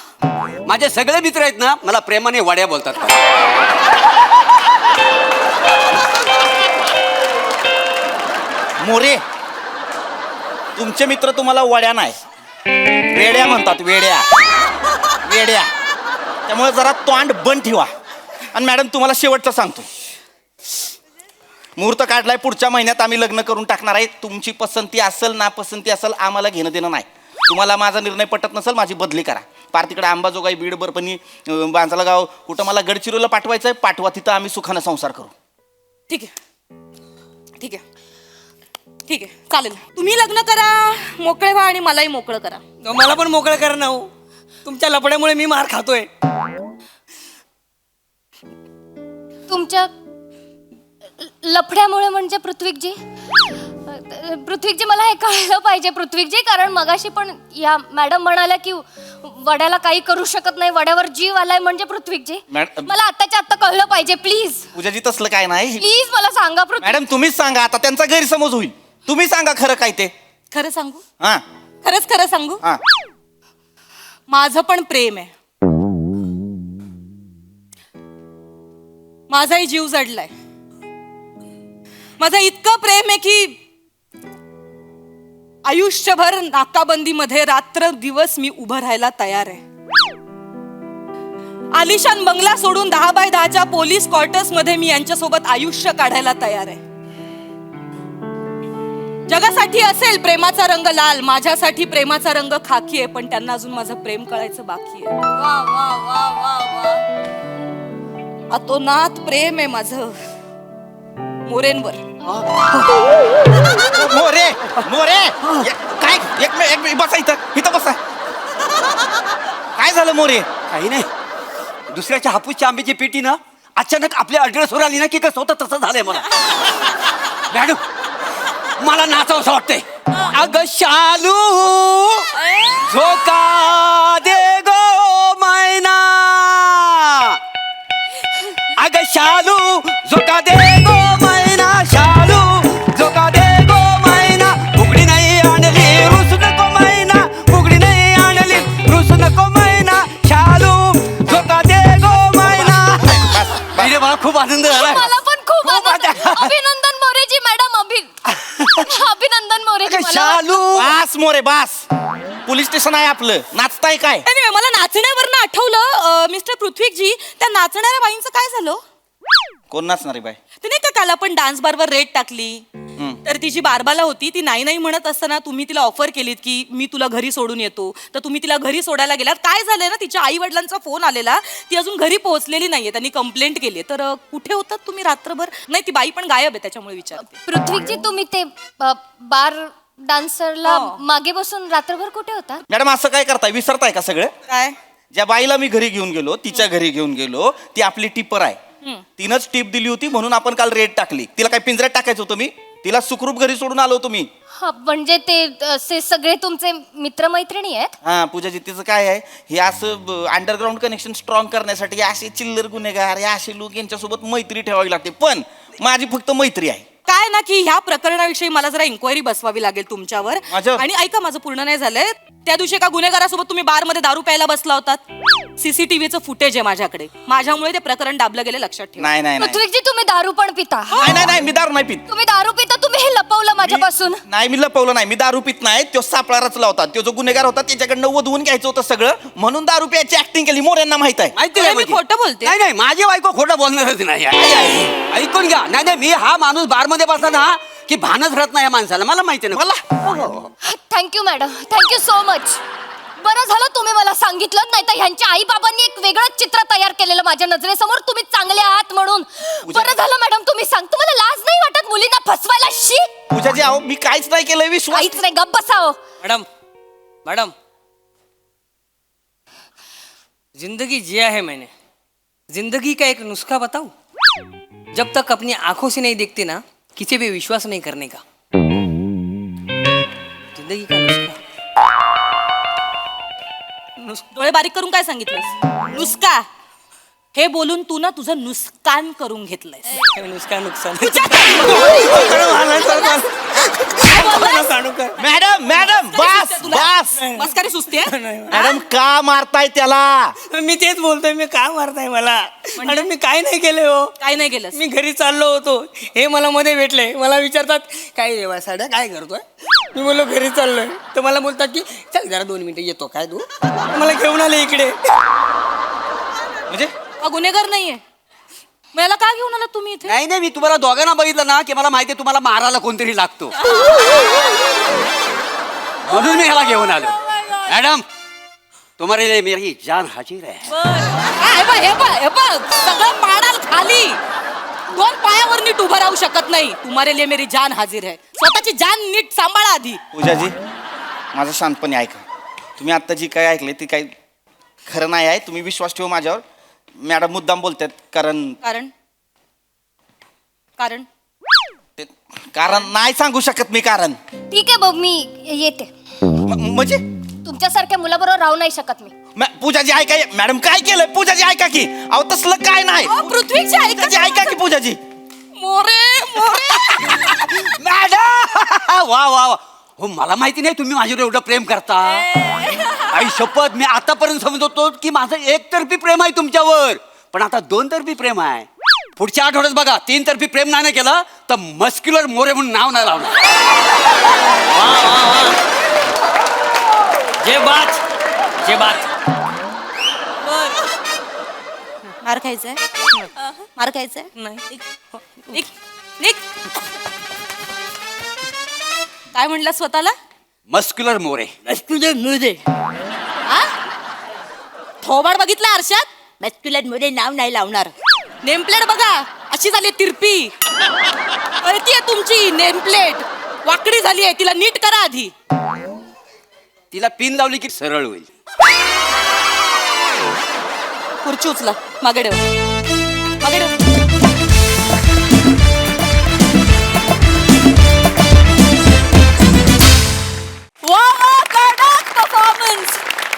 माझे सगळे मित्र आहेत ना, मला प्रेमाने वड्या बोलतात. मोरे, तुमचे मित्र तुम्हाला वड्या नाही वेड्या म्हणतात. वेड्या त्यामुळे जरा तोंड बंद ठेवा. आणि मॅडम तुम्हाला शेवटचं सांगतो, मुहूर्त काढलाय, पुढच्या महिन्यात आम्ही लग्न करून टाकणार आहे. तुमची पसंती असेल ना पसंती असेल आम्हाला घेणं देणं नाही. तुम्हाला माझा निर्णय पटत नसेल माझी बदली करा. पार तिकडे अंबाजोगाई, बीड, बरपणी, बांजला गाव, कुठं मला गडचिरोलीला पाठवायचं आहे पाठवा, तिथं आम्ही सुखानं संसार करू. ठीक आहे चालेल. तुम्ही लग्न करा, मोकळे व्हा आणि मलाही मोकळं करा. मला पण मोकळं करा ना हो. तुमच्या लपड्यामुळे मी मार खातोय. तुमच्या लफड्यामुळे म्हणजे पृथ्वीकजी मला हे कळलं पाहिजे पृथ्वीकजी, कारण मगाशी पण या मॅडम म्हणाल्या की वड्याला काही करू शकत नाही, वड्यावर जीव आलाय म्हणजे पृथ्वीकजी. मला आत्ताच्या आत्ता कळलं पाहिजे प्लीज. पूजाजी तसलं काय नाही. प्लीज मला सांगा पृथ्वी. मॅडम तुम्हीच सांगा, आता त्यांचा गैरसमज होईल. तुम्ही सांगा खरं काय ते. खरं सांगू? हा खरं सांगू? हा. माझं पण प्रेम आहे. माझाही जीव जडलाय. माझं इतकं प्रेम आहे की आयुष्यभर नाकाबंदीमध्ये रात्र दिवस मी उभं राहायला तयार आहे. आलिशान बंगला सोडून 10x10च्या पोलीस क्वार्टर्स मध्ये मी यांच्यासोबत आयुष्य काढायला तयार आहे. जगासाठी असेल प्रेमाचा रंग लाल, माझ्यासाठी प्रेमाचा रंग खाकी आहे, पण त्यांना अजून माझं प्रेम कळायचं बाकी आहे. वा वा वा वा वा. अतोनात प्रेम आहे माझं मोरेंवर. मोरे काय एक मिनिट बसा इथं बसा. काय झालं मोरे? काही नाही, दुसऱ्याच्या हापूसच्या आंब्याची पेटी ना अचानक आपल्या अड्रेसवर आली ना की कसं होतं तसं झालंय मला. मॅडम मला नाचावंसं वाटतंय. अगं शालू झोका दे गो मैना, अगं शालू झोका दे गो मैना, शालू झोका दे गो मैना, फुगडी नाही आणली रुस नको मैना, फुगडी नाही आणली रुस नको मैना, शालू झोका दे गो मैना. मला खूप आनंद झाला. मला पण खूप अभिनंदन मोरेजी मॅडम. अभिनंदन मोरेजी. शालू बास मोरे बास. पोलीस स्टेशन आहे आपलं. नाचताय काय? मला नाचण्यावरनं आठवलं मिस्टर पृथ्वीजी, त्या नाचणाऱ्या बाईंचं काय झालं? कोण नाचणारी बाई? ते नाही का काल आपण डान्स बारवर रेट टाकली, तर ती जी बारबाला होती ती नाही म्हणत असताना तुम्ही तिला ऑफर केलीत की मी तुला घरी सोडून येतो, तर तुम्ही तिला घरी सोडायला गेलात. काय झालंय ना, तिच्या आई वडिलांचा फोन आलेला, ती अजून घरी पोहोचलेली नाहीये, त्यांनी कंप्लेंट केली. तर कुठे होतात तुम्ही रात्रभर? नाही, ती बाई पण गायब आहे, त्याच्यामुळे विचारते. पृथ्वीजी तुम्ही ते बार डान्सरला मागे बसून रात्रभर कुठे होता? मॅडम असं काय करताय? विसरताय का सगळं? काय? ज्या बाईला मी घरी घेऊन गेलो, तिच्या घरी घेऊन गेलो, ती आपली टिपर आहे. तिनंच टिप दिली होती म्हणून आपण काल रेट टाकली. तिला काय पिंजऱ्यात टाकायचं होतं? मी तिला सुखरूप घरी सोडून आलो होतो मी. म्हणजे ते असे सगळे तुमचे मित्रमैत्रिणी आहेत? हा पूजाजी तिचं काय आहे हे असं अंडरग्राऊंड कनेक्शन स्ट्रॉंग करण्यासाठी असे चिल्लर गुन्हेगार हे असे लोक यांच्यासोबत मैत्री ठेवावी लागते, पण माझी फक्त मैत्री आहे. काय ना की ह्या प्रकरणाविषयी मला जरा इन्क्वायरी बसवावी लागेल तुमच्यावर. माझ्यावर? आणि ऐका, माझं पूर्ण नाही झालंय. त्या दिवशी एका गुन्हेगारासोबत तुम्ही बारमध्ये दारू प्यायला बसला होतात. सीसीटीव्हीचं फुटेज आहे माझ्याकडे. माझ्यामुळे ते प्रकरण दाबलं गेलं, लक्षात ठेवा. नाही नाही नाही पृथ्वीजी, तुम्ही दारू पण पिता? नाही मी दारू नाही पित. तुम्ही दारू पिता, तुम्ही हे लपवलं माझ्यापासून. नाही मी लपवलं नाही, मी दारू पित नाही. तो सापळा रचला होता, तो जो गुन्हेगार होता त्याच्याकडनं वधवून घ्यायचं होतं सगळं, म्हणून दारू प्यायची ऍक्टिंग केली. मोऱ्यांना माहित आहे. माहिती तुला आहे मी म्हणजे. खोटं बोलते? नाही नाही, माझी बायको खोटं बोलणारच नाही. ऐकून घ्या. नाही नाही, मी हा माणूस बारमध्ये बसला ना की भानच राहत नाही या माणसाला. मला माहिती आहे ना. मला thank you madam, thank you so much. बरं झालं तुम्ही मला सांगितलं, नाही तर ह्यांच्या आई बाबांनी एक वेगळं चित्र तयार केलेलं माझ्या नजरेसमोर, तुम्ही चांगले आहात म्हणून. बरं झालं मॅडम तुम्ही सांग. तुम्हाला लाज नाही वाटत मुलींना फसवायला? शी. पूजाजी अहो मी काहीच नाही केलं, विश्वास. काहीच नाही, गप्प बसाओ. मैडम मैडम, जिंदगी जिया है मैंने, जिंदगी का एक नुस्खा बताऊं? जब तक अपनी आंखों से नहीं देखते ना, किसी पे विश्वास नहीं करने का. जिंदगी का नुस्खा. डोळे बारीक करून काय सांगितलंस? नुसका. हे बोलून तू ना तुझं नुकसान करून घेतलंयस. नुस्खा नुकसान. मॅडम मॅडम बस बस. मस्करी सुस्ती. मॅडम का मारताय त्याला? मी तेच बोलतोय, मी का मारताय मला? मॅडम मी काय नाही केले हो. काय नाही केलंस? मी घरी चाललो होतो, हे मला मध्ये भेटले. मला विचारतात काय देवा साड्या काय करतोय? मी बोललो घरी चाललोय. तर मला बोलतात की चल जरा 2 मिनिटं येतो. काय तू? मला घेऊन आले इकडे. म्हणजे हा गुन्हेगार नाहीये. मला का घेऊन आला तुम्ही इथे? नाही नाही, मी तुम्हाला दोघांना बघितलं ना की मला माहिती आहे तुम्हाला मारायला कोणतरी लागतो, म्हणून मी ह्याला घेऊन आलो. मॅडम तुम्हारे लिए मेरी जान हाजिर है. हे बघ सगळं पाडाल खाली. 2 पायावर नीट उभं राहू शकत नाही. तुम्हारे लिए मेरी जान हाजिर है. स्वतःची जान नीट सांभाळा आधी. पूजाजी माझं शांतपणे ऐका. तुम्ही आता जी काय ऐकले ती काही खरं नाही आहे. तुम्ही विश्वास ठेवा माझ्यावर. मॅडम मुद्दाम बोलतात कारण कारण कारण कारण नाही सांगू शकत मी कारण. ठीक आहे बघ, मी येते. म्हणजे तुमच्यासारख्या मुलाबरोबर राहू नाही शकत मी. पूजाजी ऐका. मॅडम काय केलंय? पूजाजी ऐका की. अहो तसलं काय नाही. पृथ्वीची पूजाजी ऐका की. पूजाजी मोरे मॅडम वा वा वा. हो मला माहिती नाही तुम्ही माझ्यावर एवढं प्रेम करता. आई शपथ, मी आतापर्यंत समजत होतो की माझं एकतर्फी प्रेम आहे तुमच्यावर, पण आता 2 तर्फी प्रेम आहे. पुढच्या आठवड्यात बघा 3 तर्फी प्रेम नाही केलं तर मस्क्युलर मोरे म्हणून नाव नाही लावणार. जे बात. मार खायचंय? मार खायचंय? नाही. निक. काय म्हणलं स्वतःला? मस्क्युलर मोरे. थोबाड बघितलं आरशात? मॅस्क्युलर मध्ये नाव नाही लावणार. नेमप्लेट बघा अशी झाली तिरपी. कळतीये तुमची नेमप्लेट वाकडी झाली आहे. तिला नीट करा आधी. तिला पिन लावली की सरळ होईल. खुर्ची उचला. मागे ठेव. मागे ठेव. परफॉर्मन्स.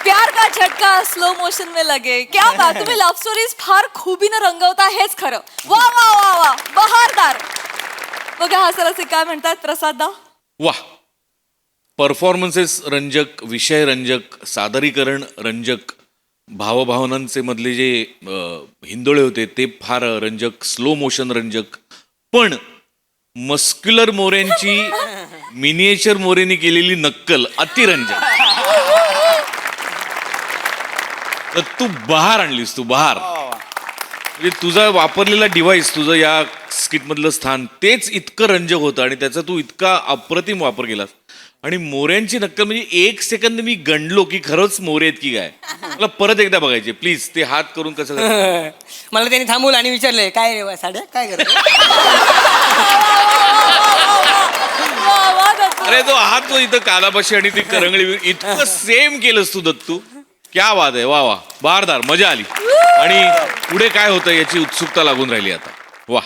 प्यार का झटका स्लो मोशन में लगे. क्या बात. तुम्ही लव्ह स्टोरीज फार खुबीनं रंगवता, हेच खरं. वा वा वा वा, बहारदार. बघा हा सर असे काय म्हणतात प्रसाददा. वा. परफॉर्मन्सेस रंजक, विषय रंजक, सादरीकरण रंजक, भावभावनांचे मधले जे हिंदोळे होते ते फार रंजक, स्लो मोशन रंजक, पण मस्क्युलर मोऱ्यांची मिनिएचर मोरेनी केलेली नक्कल अतिरंजक. तर तू बहार आणलीस, तू बहार. म्हणजे तुझा वापरलेला डिव्हाइस, तुझं या स्किटमधलं स्थान तेच इतकं रंजक होतं आणि त्याचा तू इतका अप्रतिम वापर केलास. आणि मोऱ्यांची नक्कल म्हणजे 1 सेकंद मी गणलो की खरंच मोरे आहेत की काय. मला परत एकदा बघायचे प्लीज. ते हात करून कसं मला त्यांनी थांबवलं आणि विचारले काय रे साड्या काय करतो? अरे तो हात तो इथं कालापाशी आणि ती करंगळी इतकं सेम केलंस तू दत्तू. क्या बात आहे. वा वा, बहारदार. मजा आली. आणि पुढे काय होतं याची उत्सुकता लागून राहिली आता. वा.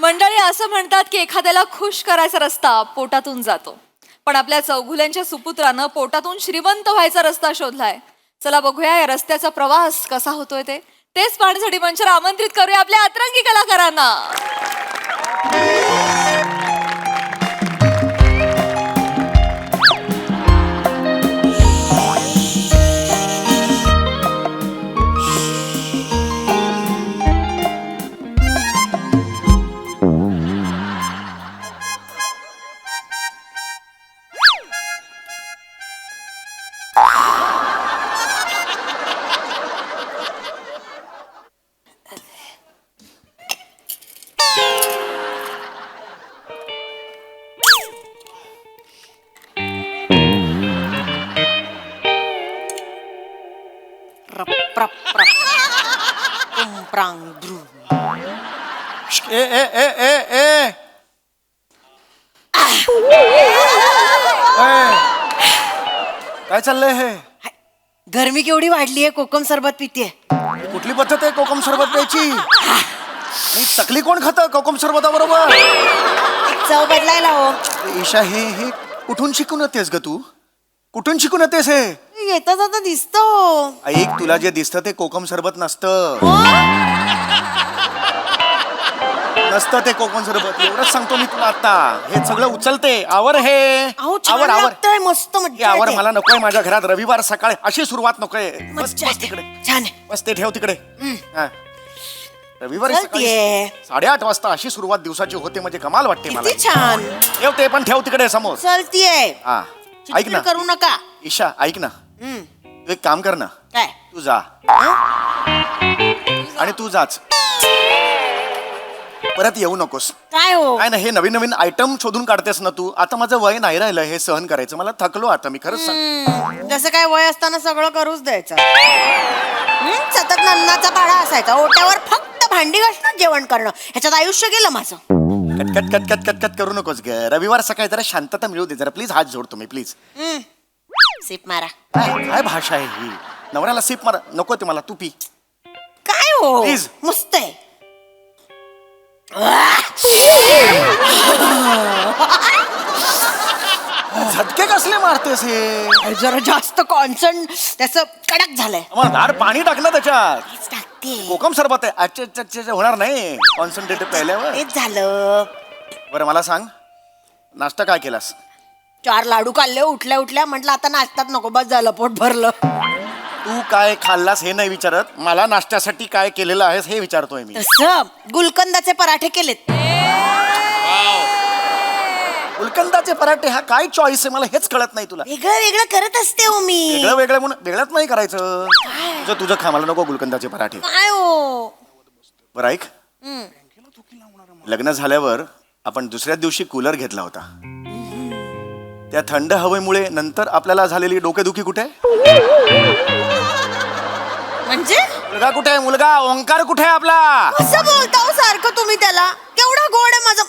मंडळी, असं म्हणतात की एखाद्याला खुश करायचा रस्ता पोटातून जातो, पण आपल्या चौघुल्यांच्या सुपुत्रानं पोटातून श्रीमंत व्हायचा रस्ता शोधलाय. चला बघूया या रस्त्याचा प्रवास कसा होतोय तेच पाहण्यासाठी मंचावर आमंत्रित करूया आपल्या अतरंगी कलाकारांना. ए ए ए ए ए काय चाललंय हे? गरमी केवढी वाढली आहे, कोकम सरबत पितीये. कुठली पद्धत आहे कोकम सरबत प्यायची? आणि चकली कोण खातं कोकम सरबताबरोबर? चव बदलायला हो. ईशा, हे कुठून शिकून येतेस ग तू? कुठून शिकून येतेस हे? येता जाता दिसतो. ऐक, तुला जे दिसतं ते कोकम सरबत नसतं. नसतं ते कोकम सरबत, एवढंच सांगतो मी तुला आता. हे सगळं उचलते. आवर हे. अहो, छान आवर आवर. लागतंय, मस्त मज्जा आवर, येते. मला नकोय माझ्या घरात रविवार सकाळी अशी सुरुवात नकोय. बस मज्जा बस येते. तिकडे. छान आहे. बस ते ठेव तिकडे. हा. रविवारी चलतीये. सकाळी 8:30 वाजता अशी सुरुवात दिवसाची होते म्हणजे कमाल वाटते मला. किती छान. ठेव ते पण ठेव तिकडे समोर. चलतीये. हा, ऐक ना करू नका. ईशा, ऐक ना, तू एक काम कर ना, काय? तू जा आणि तू जाच, परत येऊ नकोस. काय हो? काय ना, हे नवीन नवीन आयटम शोधून काढतेस ना तू. आता माझं वय नाही राहिलं हे सहन करायचं. मला थकलो आता मी, खरंच सांग. जसं काय वय असताना सगळं करूच द्यायचं. सतत नन्नाचा पाडा असायचा, ओट्यावर फक्त भांडी घासणं, जेवण करणं, ह्याच्यात आयुष्य गेलं माझं. Cut cut cut cut cut cut करू नकोस ग. रविवार सकाळी जरा शांतता मिळू दे जरा, प्लीज. हात जोड तुम्ही, प्लीज. सिप मारा. काय भाषा आहे ही? नवऱ्याला सिप मारा नको ते मला, तू पी. काय हो? प्लीज. मस्त आहे. झटके कसले मारतेस हे? जरा जास्त कॉन्सन्ट त्याचं कडक झालंय. मग दार पाणी टाक ना त्याच्यात. टाकते. कोकम सरबत आहे. अच्छा होणार नाही कॉन्सन्ट्रेट प्यायल्यावर. तेच झालं. बरं मला सांग, नाश्ता काय केलास? 4 लाडू खाल्ले उठल्या उठल्या. म्हटलं आता नाश्तात नको, बस झालं, पोट भरलं. तू काय खाल्लास हे नाही विचारत, मला नाश्त्यासाठी काय केलेलं आहेस हे विचारतोय मी. तसं गुलकंदाचे पराठे केलेत. गुलकंदाचे पराठे हा काय चॉईस आहे? मला हेच कळत नाही. तुला वेगळं वेगळं करत असते हो मी. वेगळं वेगळं म्हणून वेगळंच नाही करायचं. तुझं खा, मला नको गुलकंदाचे पराठे. काय हो? बरं ऐक, लग्न झाल्यावर आपण दुसऱ्या दिवशी कूलर घेतला होता. त्या थंड हवेमुळे नंतर आपल्याला झालेली डोकेदुखी कुठे? म्हणजे मुलगा कुठे आहे? मुलगा ओंकार कुठे आहे आपला? कसं बोलता हो सारखं तुम्ही त्याला? केवढा गोड आहे माझा.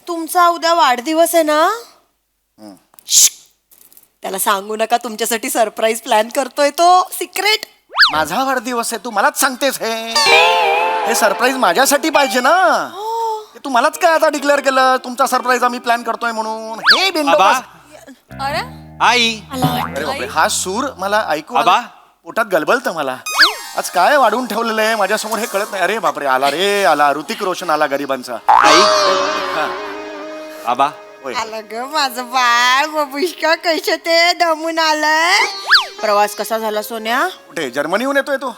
तुमचा उद्या वाढदिवस आहे ना? श्श्श. त्याला सांगू नका, तुमच्यासाठी सरप्राईज प्लॅन करतोय तो, सिक्रेट. माझा वाढदिवस आहे, तू मलाच सांगतेस हे सरप्राईज माझ्यासाठी पाहिजे ना. ते तू मलाच काय आता डिक्लेअर केलं तुमचा सरप्राईज आम्ही प्लॅन करतोय म्हणून? हे बिंडोबास. अरे आई, अरे बापरे, हा सूर मला ऐकू आबा? आला. पोटात गलबलतं मला. आज काय वाढवून ठेवलेलं आहे माझ्यासमोर हे कळत नाही. अरे बापरे, आला रे आला, ऋतिक रोशन आला गरिबांचा. आई, हा, आबा, होय. आलं ग माझं बाळ, बबुष्का कशा ते दमून आलंय. प्रवास कसा झाला सोन्या? कुठे जर्मनीहून येतोय तो?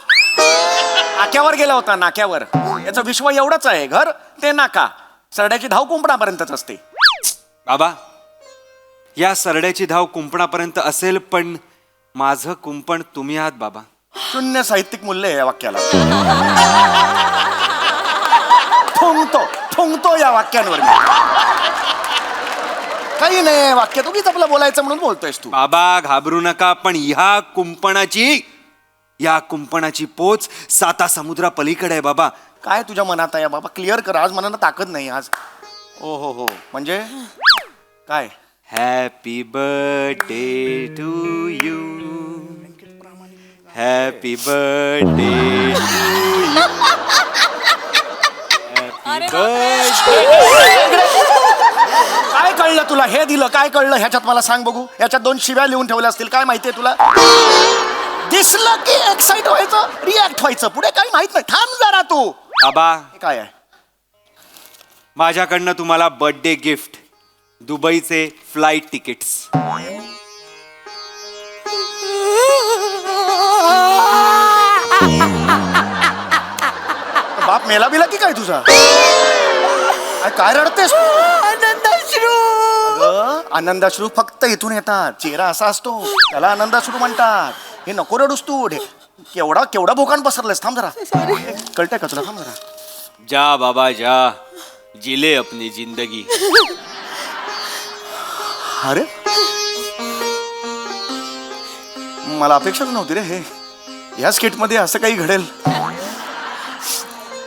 नाक्यावर गेला होता, नाक्यावर. याचं विश्व एवढंच आहे, घर ते नाका. सरड्याची धाव कुंपणापर्यंतच असते. बाबा, या सरड्याची धाव कुंपणापर्यंत असेल, पण माझं कुंपण तुम्ही आहात बाबा. शून्य साहित्यिक मूल्य आहे या वाक्याला. थुंकतो या वाक्यांवर मी. काही नाही, वाक्यात उगीच आपलं बोलायचं म्हणून बोलतोयस तू. बाबा घाबरू नका, पण या कुंपणाची पोच 7 समुद्रा पलीकडे आहे बाबा. काय तुझ्या मनात आहे बाबा? क्लिअर कर. आज मनानं ताकद नाही आज. ओ हो म्हणजे काय? Happy birthday to you, happy birthday to you, happy काय कळलं तुला? हे दिलं, काय कळलं ह्याच्यात मला सांग बघू. याच्यात 2 शिव्या लिहून ठेवल्या असतील, काय माहितीये तुला? दिसलं की एक्साइट व्हायचं, रिॲक्ट व्हायचं, पुढे काही माहित नाही. थांब जरा तू. बाबा हे काय आहे? माझ्याकडनं तुम्हाला बर्थडे गिफ्ट, दुबईचे फ्लाईट तिकीट्स. बाप मेला बिला की काय तुझा? काय रडतेस? आनंदाश्रू फक्त इथून येतात. चेहरा असा असतो, त्याला आनंदाश्रू म्हणतात. हे नको रडूस तू. केवढा भोकान पसरलेस. थांब जरा. कळतंय का तुला? थांब जरा. जा बाबा जा, जिले अपनी जिंदगी. अरे मला अपेक्षाच नव्हती रे हे. या स्किट मध्ये असं काही घडेल.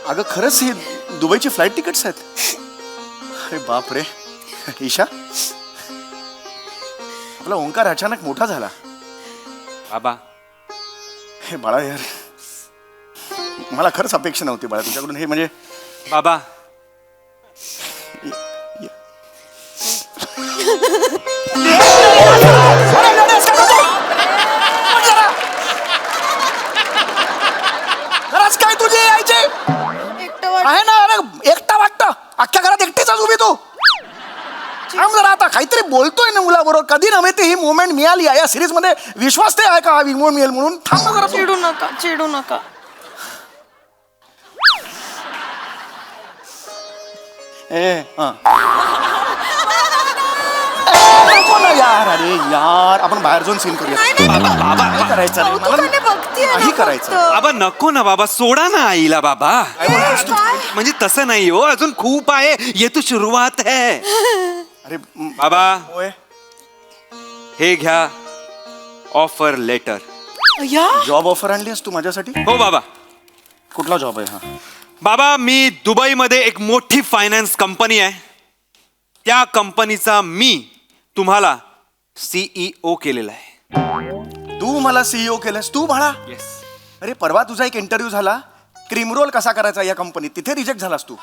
अगं खरंच हे दुबईची फ्लाईट तिकीट्स आहेत. अरे बाप रे. ईशा, आपला ओंकार अचानक मोठा झाला. बाबा हे बाळा यार, मला खरंच अपेक्षा नव्हती बाळा तुझ्याकडून हे. म्हणजे बाबा खरंच काय तुझे यायचे आहे ना? अरे एकटा वाटतं अख्ख्या घरात एकटीच उभी तू. थांब जरा. आता काहीतरी बोलतोय ना मुलाबरोबर. कधी नव्हे ते ही मुवमेंट मिळाली आहे या सिरीज मध्ये. विश्वास ते आहे का हा विमोड मिळेल म्हणून? थांब जरा. चिडू नका, चिडू नका. नको ना यार. अरे यार, आपण बाहेर जाऊन सीन करूया. काय करायचं रे? मला नाही करायचं. बाबा नको ना बाबा, सोडा ना आईला बाबा. म्हणजे तसं नाही हो, अजून खूप आहे. ये तो सुरुवात है. अरे बाबा होय. हे घ्या ऑफर लेटर. जॉब ऑफर आणलीस तू माझ्यासाठी? हो बाबा. कुठला जॉब आहे हा? बाबा मी दुबईमध्ये एक मोठी फायनान्स कंपनी आहे, त्या कंपनीचा मी तुम्हाला सीईओ केलेला आहे. तू मला सीईओ केलंस? तू बाळा? येस. अरे परवा तुझा एक इंटरव्ह्यू झाला, क्रीम रोल कसा करायचा या कंपनीत, तिथे रिजेक्ट झालास तू.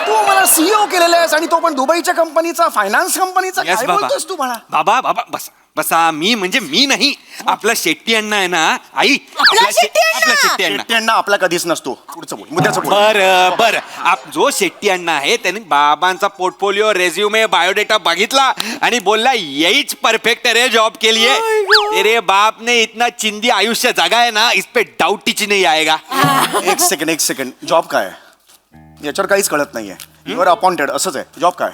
तू मला सीईओ केलेला आहेस आणि तो पण दुबईच्या कंपनीचा, फायनान्स कंपनीचा. येस काय बाबा. बोलतोस तू बाळा? बाबा बाबा बसा बसा. मी म्हणजे मी नाही, आपला शेट्टी अण्णा आहे ना आई. आपला शेट्टी अण्णा? शेट्टी अण्णा. शेट्टी अण्णा आपला कधीच नसतो. पुढचं बोल, मुद्द्याचं बोल. बर बर. जो शेट्टी अण्णा आहे त्याने बाबांचा पोर्टफोलिओ, रेझ्युमे, बायोडेटा बघितला आणि बोलला यहीच परफेक्ट है जॉब के लिए. तेरे बाप ने इतना चिंदी आयुष्य जगा है ना, इस पे डाउट ही नहीं आएगा. एक सेकंड. जॉब काय आहे? याच्यावर काहीच कळत नाहीये. युअर अपॉइंटेड असंच आहे. जॉब काय?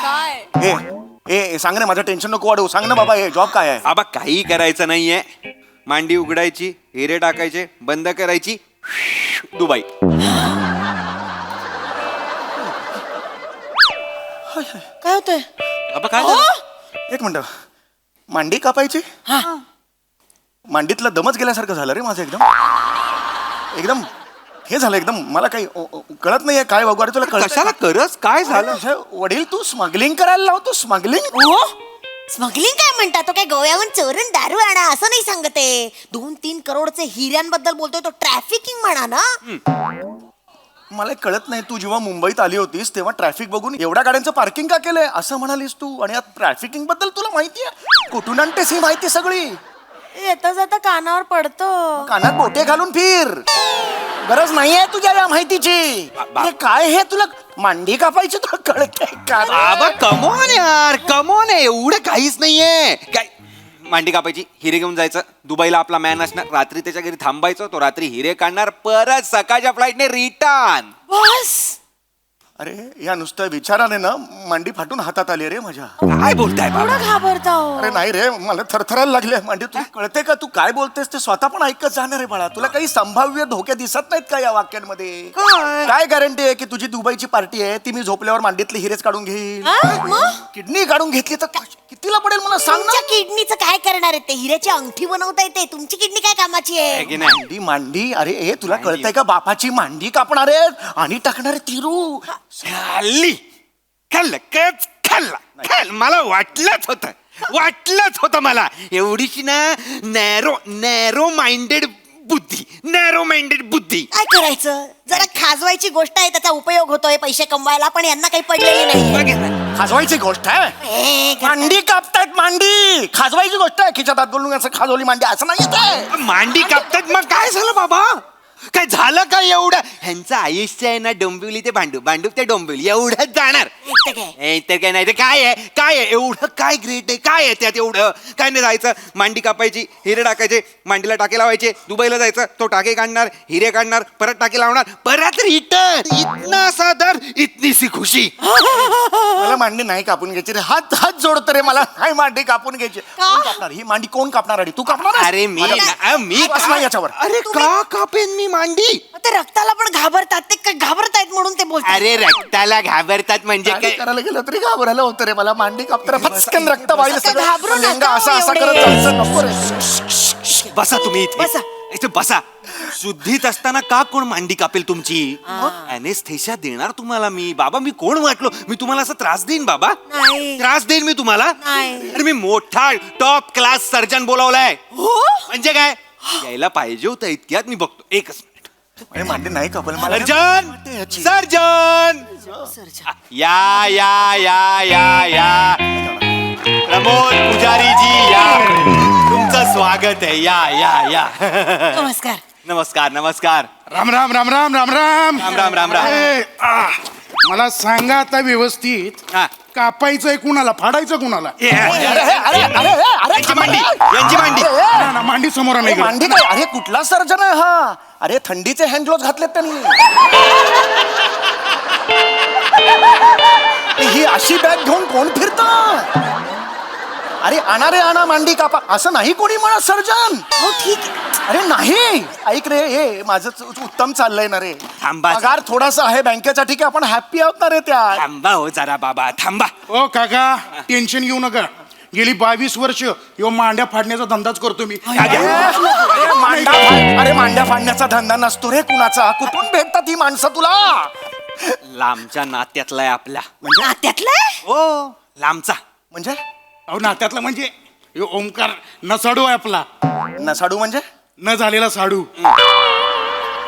काय ए सांग ना, माझं टेन्शन नको वाढवू. सांग ना बाबा, हे जॉब काय आहे? बाबा काही करायचं नाहीये. मांडी उघडायची, हिरे टाकायचे, बंद करायची, दुबई. काय होतंय? बाबा काय झालं? एक मिनिट. मांडी कापायची? मांडीतला दमच गेल्यासारखं झालं रे माझं. एकदम हे झालं एकदम. मला काही कळत नाहीये काय बघू. अरे तुला कशाला करस? काय झालं? तुझे वडील तू स्मगलिंग करायला लावतो? स्मगलिंग? स्मगलिंग काय म्हणता? तो काय गोव्याहून चोरून दारू आणा असं नाही सांगते. 2-3 करोडचे हिऱ्यांबद्दल बोलतोय तो. ट्रॅफिकिंग म्हणा ना. मला कळत नाही. तू जेव्हा मुंबईत आली होतीस तेव्हा ट्रॅफिक बघून एवढ्या गाड्यांचं पार्किंग का केलंय असं म्हणालीस तू. आणि या ट्रॅफिकिंग बद्दल तुला माहितीये? कुठून आणतेस ही माहिती सगळी? येता जाता कानावर पडतो. कानात बोटे घालून फिर. गरज नाहीये तुझ्या या माहितीची. हे काय हे तुला मांडी कापायची तुला कळतंय का? बाबा कमोन यार, कमोन आहे. एवढं काहीच नाहीये. काय मांडी कापायची, हिरे घेऊन जायचं, दुबईला आपला मॅन असणार, रात्री त्याच्या घरी थांबायचं, तो रात्री हिरे काढणार, परत सकाळच्या फ्लाईटने रिटर्न. बस. अरे या नुसत्या विचाराने ना मांडी फाटून हातात आली रे माझ्या. काय बोलताय बाबा? एवढं घाबरता हो? अरे नाही रे, मला थरथरायला लागले मांडी. तुला कळते का? तू काय बोलतेस ते स्वतः पण ऐकत जाणार आहे बाळा. तुला काही संभाव्य धोके दिसत नाहीत का या वाक्यांमध्ये? काय गॅरंटी आहे की तुझी दुबईची पार्टी आहे ती मी झोपल्यावर मांडीतले हिरेच काढून घेईल? किडनी काढून घेतली तर कितीला पडेल मला सांग ना. किडनीचं काय करणार आहे? ते हिऱ्याची अंगठी बनवता येते. तुमची किडनी काय कामाची आहे? की नाही? मांडी मांडी. अरे हे तुला कळतंय का? बापाची मांडी कापणार आहेत आणि टाकणार आहे तिरू. खाल्ली खाल्लं. मला वाटलंच होतं मला. एवढीशी ना नॅरो माइंडेड बुद्धी, नॅरो माइंडेड बुद्धी. काय करायचं जरा खाजवायची गोष्ट आहे त्याचा उपयोग होतोय पैसे कमवायला पण यांना काही पडलेली नाही खाजवायची गोष्ट आहे मांडी कापतायत मांडी खाजवायची गोष्ट आहे खिशात हात घालून असं खाजवली मांडी असं नाही येत मांडी कापतात मग काय झालं बाबा? काय झालं काय एवढं? ह्यांचं आयुष्य आहे ना डोंबिवली ते भांडूप, भांडूप ते डोंबिवली एवढंच जाणार. तर काय नाही ते काय आहे एवढं काय ग्रेट आहे काय आहे त्यात एवढं काय नाही. जायचं मांडी कापायची, हिरे टाकायचे, मांडीला टाके लावायचे, दुबईला जायचं, तो टाके काढणार, हिरे काढणार, परत टाके लावणार, परत रिटर्न. इतना सादर इतनी सी खुशी. मला मांडी नाही कापून घ्यायची रे हात हात जोडतो रे मला नाही मांडी कापून घ्यायची कोण कापणार ही मांडी कोण कापणार आहे तू कापणार अरे मी नाही याच्यावर अरे का कापेन मी मांडी? ते रक्ताला पण घाबरतात ते काय घाबरतायत म्हणून ते बोलतात अरे रक्ताला घाबरतात म्हणजे काय काय? करायला गेलं तरी घाबरायला होतं रे मला मांडी कापताना फटकन रक्त वाहिलं असं घाबरू सगळं नका लेंगा असं असं एवढे. करत जायचं नको रे बसा तुम्ही इथे. बसा. इथे बसा. शुद्धीत असताना का कोण मांडी कापेल तुमची? अनेस्थेशिया देणार तुम्हाला मी. बाबा मी कोण वाटलो? मी तुम्हाला असं त्रास देईन बाबा? नाही. त्रास देईन मी तुम्हाला? नाही. अरे मी मोठा टॉप क्लास सर्जन बोलावलाय. म्हणजे काय यायला पाहिजे होतं इतक्यात मी बघतो. एकच मिनिट. अरे मांडी नाही कापल मला सर्जन सर्जन या या या या या प्रमोद पुजारी जी या तुमचं स्वागत आहे. या या या नमस्कार नमस्कार नमस्कार. राम राम राम राम राम राम राम राम राम राम. मला सांगा आता व्यवस्थित हा. कापायचंय कुणाला फाडायचं कुणाला? यांची मांडी यांची मांडी. ना, ना, मांडी समोर नाही मांडी काय अरे कुठला सर्जन आहे हा अरे थंडीचे हँड ग्लोव्ह घातलेत त्यांनी ही अशी बॅग घेऊन कोण फिरत अरे आणा रे आणा मांडी कापा असं नाही कोणी म्हणत सर्जन. हो ठीक आहे अरे नाही ऐक रे हे माझं उत्तम चाललंय ना रे थांबा. पगार थोडासा आहे बँकेचा ठीक आहे आपण हॅप्पी आहोत ना रे त्या थांबा हो जरा बाबा थांबा. ओ काका टेन्शन घेऊ नका गेली 22 वर्ष यो मांड्या फाडण्याचा धंदाच करतो मी. अरे मांड्या फाडण्याचा धंदा नसतो रे कुणाचा कुठून भेटतात ही माणसं तुला लांबच्या नात्यातला आहे आपल्या. म्हणजे नात्यातलं हो लांबचा. म्हणजे अहो नात्यातला म्हणजे यो ओंकार नसाडू आहे आपला नसाडू म्हणजे न झालेला साडू.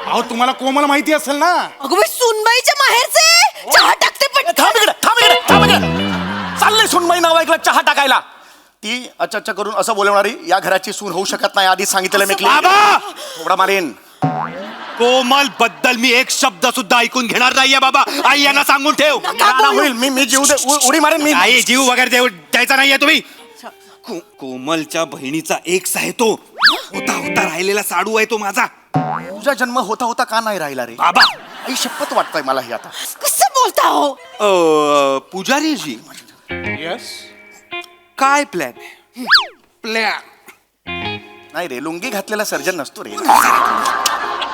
अहो तुम्हाला कोमल माहिती असेल ना? अगं बाई सुनबाईच्या माहेरचे चहा टाकते पण थांब इकडे चाललंय सुनबाई नाव ऐकलं चहा टाकायला ती अच्छा करून असं बोलवणारी या घराची सून होऊ शकत नाही आधीच सांगितलं मी बाबा! थोडा मारेन. कोमल बद्दल मी एक शब्द सुद्धा ऐकून घेणार नाहीये बाबा. आई यांना सांगून ठेव. होईल मी जीव उडी मारेन मी आई जीव वगैरे द्यायचा नाहीये तुम्ही. कोमलच्या बहिणीचा एक्स आहे तो. होता होता राहिलेला साडू आहे तो माझा. तुझा जन्म होता होता का नाही राहिला रे बाबा आई शपथ वाटतंय मला हे आता कसं बोलता हो पुजारीजी यस काय प्लॅन आहे? प्लॅन नाही रे लुंगी घातलेला सर्जन नसतो रे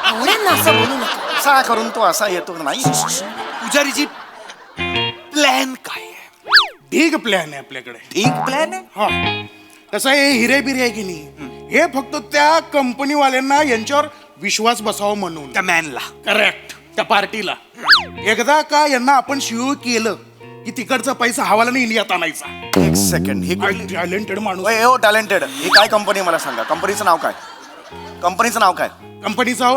आवड्यांना असं बोलू नका असा करून तो असा येतो नाही पुजारीजी प्लॅन काय आहे? ठीक प्लॅन आहे आपल्याकडे. ठीक प्लॅन आहे. हा कसं आहे हिरे बिरे आहे की नाही हे फक्त त्या कंपनीवाल्यांना यांच्यावर विश्वास बसावा म्हणून. त्या मॅनला करेक्ट त्या पार्टीला एकदा का यांना आपण शिव केलं की तिकडचा पैसा हवाला नाही इंडियात आणायचा. एक सेकंड ही टॅलेंटेड माणूस. हो टॅलेंटेड ही काय कंपनी मला सांगा कंपनीचं नाव काय कंपनीचा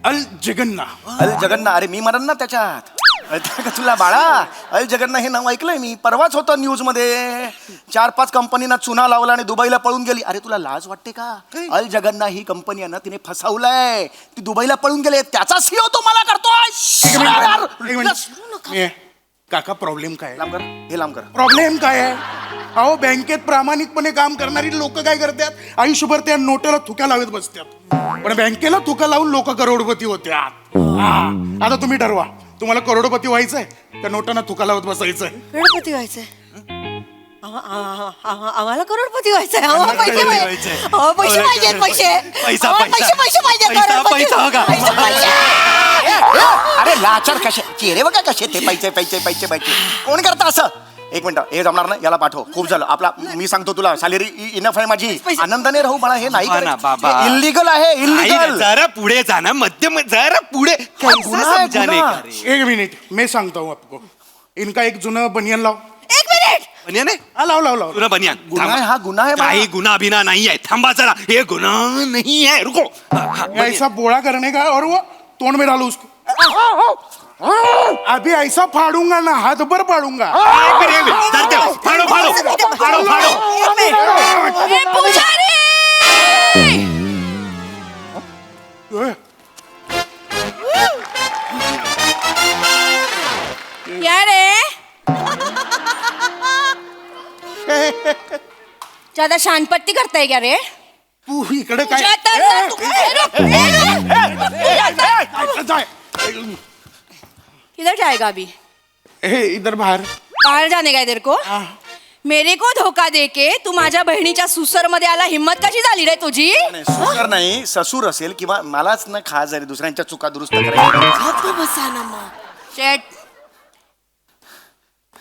अल जगन्ना. अल जगन्ना अरे मी मरण ना त्याच्यात का तुला बाळा अल जगन्ना हे नाव ऐकलंय मी परवाच होतं न्यूज मध्ये 4-5 कंपनीना चुना लावला आणि दुबईला पळून गेली अरे तुला लाज वाटते का अल जगन्ना ही कंपनी आहे ना तिने फसवलंय ती दुबईला पळून गेले त्याचा सीओ तो मला करतोय. काका प्रॉब्लेम काय लांब कर हे लांब कर प्रॉब्लेम काय आहे? अहो बँकेत प्रामाणिकपणे काम करणारी लोक काय करतात आयुष्यभर त्या नोटेला थुक्या लावत बसतात पण बँकेला थुका लावून लोक करोडपती होत्यात. आता तुम्ही ठरवा तुम्हाला करोडपती व्हायचंय त्या नोटांना थुका लावत बसायचंय. करोडपती व्हायचंय आम्हाला करोडपती व्हायचंय आम्हाला पैसे पाहिजेत पैसे. अरे लाचार कसे चेहरे बघा कसे ते पैसे कोण करता असं. एक मिनिट हे जमणार ना याला पाठव खूप झालं आपला मी सांगतो तुला सॅलरी इनफ आहे माझी आनंदाने राहू मला हे नाही इलिगल आहे इलिगल. जरा पुढे जा ना मध्यम जरा पुढे. एक मिनिट मैं सांगता हूँ आपको इनका एक जुना बनियान लाव. एक मिनिट बनियान आहे हा लाव लाव लाव तुला बनियान गुन्हा आहे हा, गुन्हा आहे काही बाळा. गुन्हा बिना नहीं है थांबा जरा ये गुन्हा नहीं है रुको ऐसा बोला करने का और वो तोंड में डालो उसको अभी ऐसा फाड़ूंगा ना हाथ भर फाड़ूंगा फाड़ो फाड़ो फाड़ो फाड़ो ए, पुजारी! क्या रे ज्यादा शानपट्टी करताय क्या रे तू इकडे काय तुझ्या तर ना तू- जाय. किधर जाएगा अभी हे इधर बाहेर बाहेर जाने का है तेरे को मेरे को धोका देके तू माझ्या बहिणीच्या सुसर मध्ये आला हिम्मत कशी झाली रे तुझी नाही, सुसर नाही ससूर असेल किंवा मलाच न खा जरी दुसऱ्यांच्या चुका दुरुस्त करायच्या. बसा ना मग शेट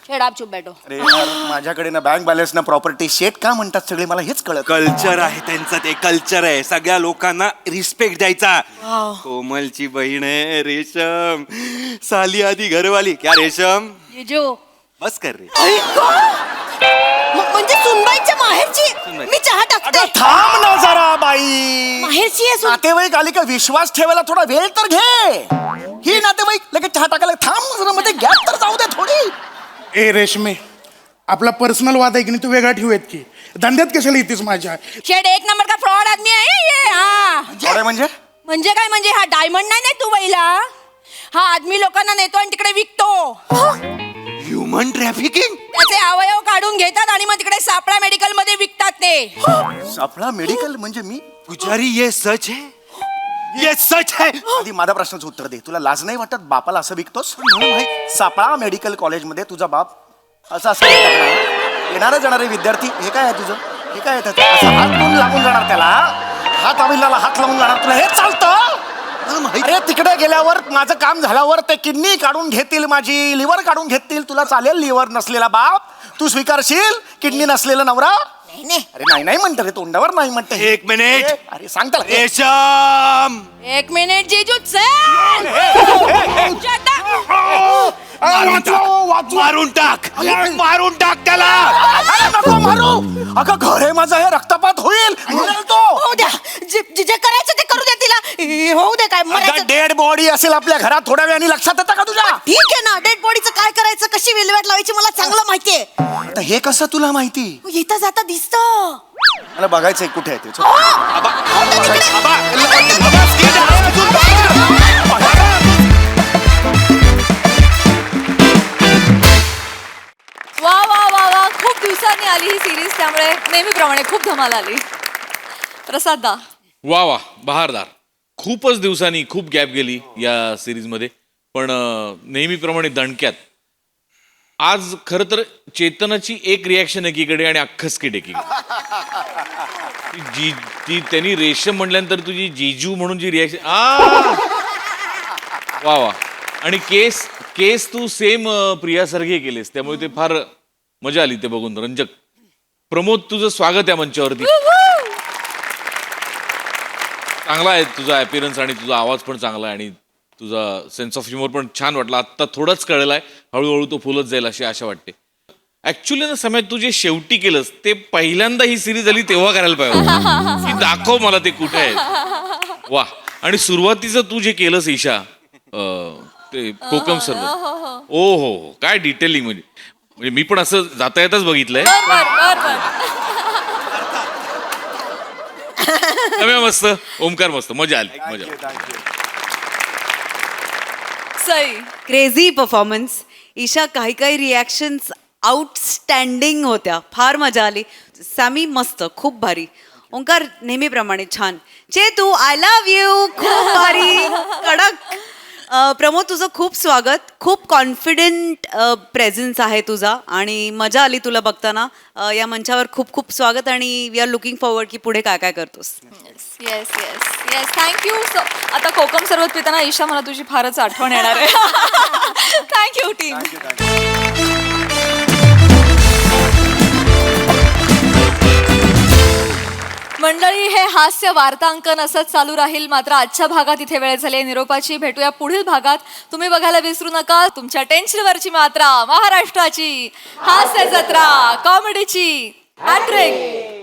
शेट आप चुप बैठो अरे यार, माझ्याकडे ना बँक बॅलन्स ना प्रॉपर्टी शेट का म्हणतात सगळे मला हेच कळत कल्चर आहे त्यांचं ते कल्चर आहे सगळ्या लोकांना रिस्पेक्ट द्यायचा कोमलची बहीण आहे रेशम साली आधी घरवाली क्या रेशम ये जो बस कर रे म्हणजे सुनबाईच्या माहेरची मी चहा टाकते अगं थांब ना जरा बाई माहेरची आहे सुन नातेवाईक आली का विश्वास ठेवायला थोडा वेळ तर घे ही नातेवाईक लगेच चहा टाकायला थांब जरा मध्ये गॅप तर जाऊ दे थोडी. ए रेशमे आपला पर्सनल वाद आहे की नाही तू वेगळा ठेवूयात की धंद्यात कशाला येतेस माझ्या शेट एक नंबर का फ्रॉड आदमी आहे ये हा अरे म्हणजे म्हणजे काय म्हणजे हा डायमंड नाही तू पहिला हा आदमी लोकांना नेतो आणि तिकडे विकतो ह्युमन ट्रॅफिकिंग त्याचे अवयव काढून घेतात आणि मग तिकडे सापळा मेडिकल मध्ये विकतात ते सापळा मेडिकल म्हणजे मी पुजारी ये सच है ये सच है आधी माझ्या प्रश्नाचं उत्तर दे तुला लाज नाही वाटत बापाला असं विकतोस सापळा मेडिकल कॉलेजमध्ये तुझा बाप असं असं येणारे जाणारे विद्यार्थी हे काय आहे तुझं हे काय आहे त्याचं? असं हात लावून लागून जाणार त्याला हात अभिलाला हात लावून जाणार तुला हे चालतं अरे तिकडे गेल्यावर माझं काम झाल्यावर ते किडनी काढून घेतील माझी लिव्हर काढून घेतील तुला चालेल लिव्हर नसलेला बाप तू स्वीकारशील किडनी नसलेला नवरा अरे नाही नाही म्हणत रे तोंडावर नाही म्हणत एक मिनिट अरे सांगता रेशम एक मिनिट जीजू मारून टाक मारून टाक त्याला नको मारू अगं घर आहे माझं हे रक्तपात होईल मरेल तो होऊ द्या जे करायचं ते करू द्या तिला होऊ दे काय मरायचं डेड बॉडी असेल आपल्या घरात थोड्या वेळाने लक्षात येतं का तुझ्या ठीक आहे ना डेड बॉडीचं काय करायचं कशी विल्हेवाट लावायची मला चांगलं माहितीये आता हे कसं तुला माहिती येता जाता दिसत मला बघायचंय कुठे आहे ते वा वा वा वा खूप दिवसांनी आली ही सिरीज त्यामुळे नेहमीप्रमाणे खूप धमाल आली. प्रसाद दा वा वा बहारदार खूपच दिवसांनी खूप गॅप गेली या सिरीजमध्ये पण नेहमीप्रमाणे दणक्यात आज खरं तर चेतनाची एक रिॲक्शन एकीकडे आणि अख्खं स्किट एकीकडे ती त्यांनी रेशम म्हटल्यानंतर तुझी जीजू म्हणून जी रिॲक्शन वा वा आणि केस तू सेम प्रियासारखे केलेस त्यामुळे ते फार मजा आली ते बघून रंजक. प्रमोद तुझं स्वागत आहे मंचावरती. चांगला आहे तुझा अपीरन्स आणि तुझा आवाज पण चांगला आहे आणि तुझा सेन्स ऑफ ह्युमर पण छान वाटला. आत्ता थोडंच कळलं आहे हळूहळू तो फुलत जाईल अशी आशा वाटते. ऍक्च्युली ना समय तू जे शेवटी केलंस ते पहिल्यांदा ही सिरीज आली तेव्हा करायला पाहिजे की दाखव मला ते कुठे आहे. वा आणि सुरुवातीचं तू जे केलंस ईशा ते कोकम सरबत ओ हो काय डिटेलिंग म्हणजे मी पण असं जाता येताच बघितलंय. मस्त ओमकार मस्त मजा आली मजा. Sai crazy performance. ईशा काही काही रिॲक्शन्स आउटस्टँडिंग होत्या फार मजा आली. सॅमी मस्त खूप भारी. ओंकार नेहमीप्रमाणे छान. चेतू आय लव्ह यू खूप भारी कडक. प्रमोद तुझं खूप स्वागत. खूप कॉन्फिडेंट प्रेझेन्स आहे तुझा आणि मजा आली तुला बघताना. या मंचावर खूप खूप स्वागत आणि वी आर लुकिंग फॉरवर्ड की पुढे काय काय करतोस. Yes yes yes thank you. आता कोकम सरबत पिताना ईशा मला तुझी फारच आठवण येणार आहे. Thank you team. मंडळी हे हास्य वार्तांकन असंच चालू राहील. मात्र आजच्या भागात इथे वेळ झाली आहे निरोपाची. भेटूया पुढील भागात. तुम्ही बघायला विसरू नका तुमच्या टेन्शनवरची मात्रा, महाराष्ट्राची हास्य जत्रा, कॉमेडीची हॅट्रिक.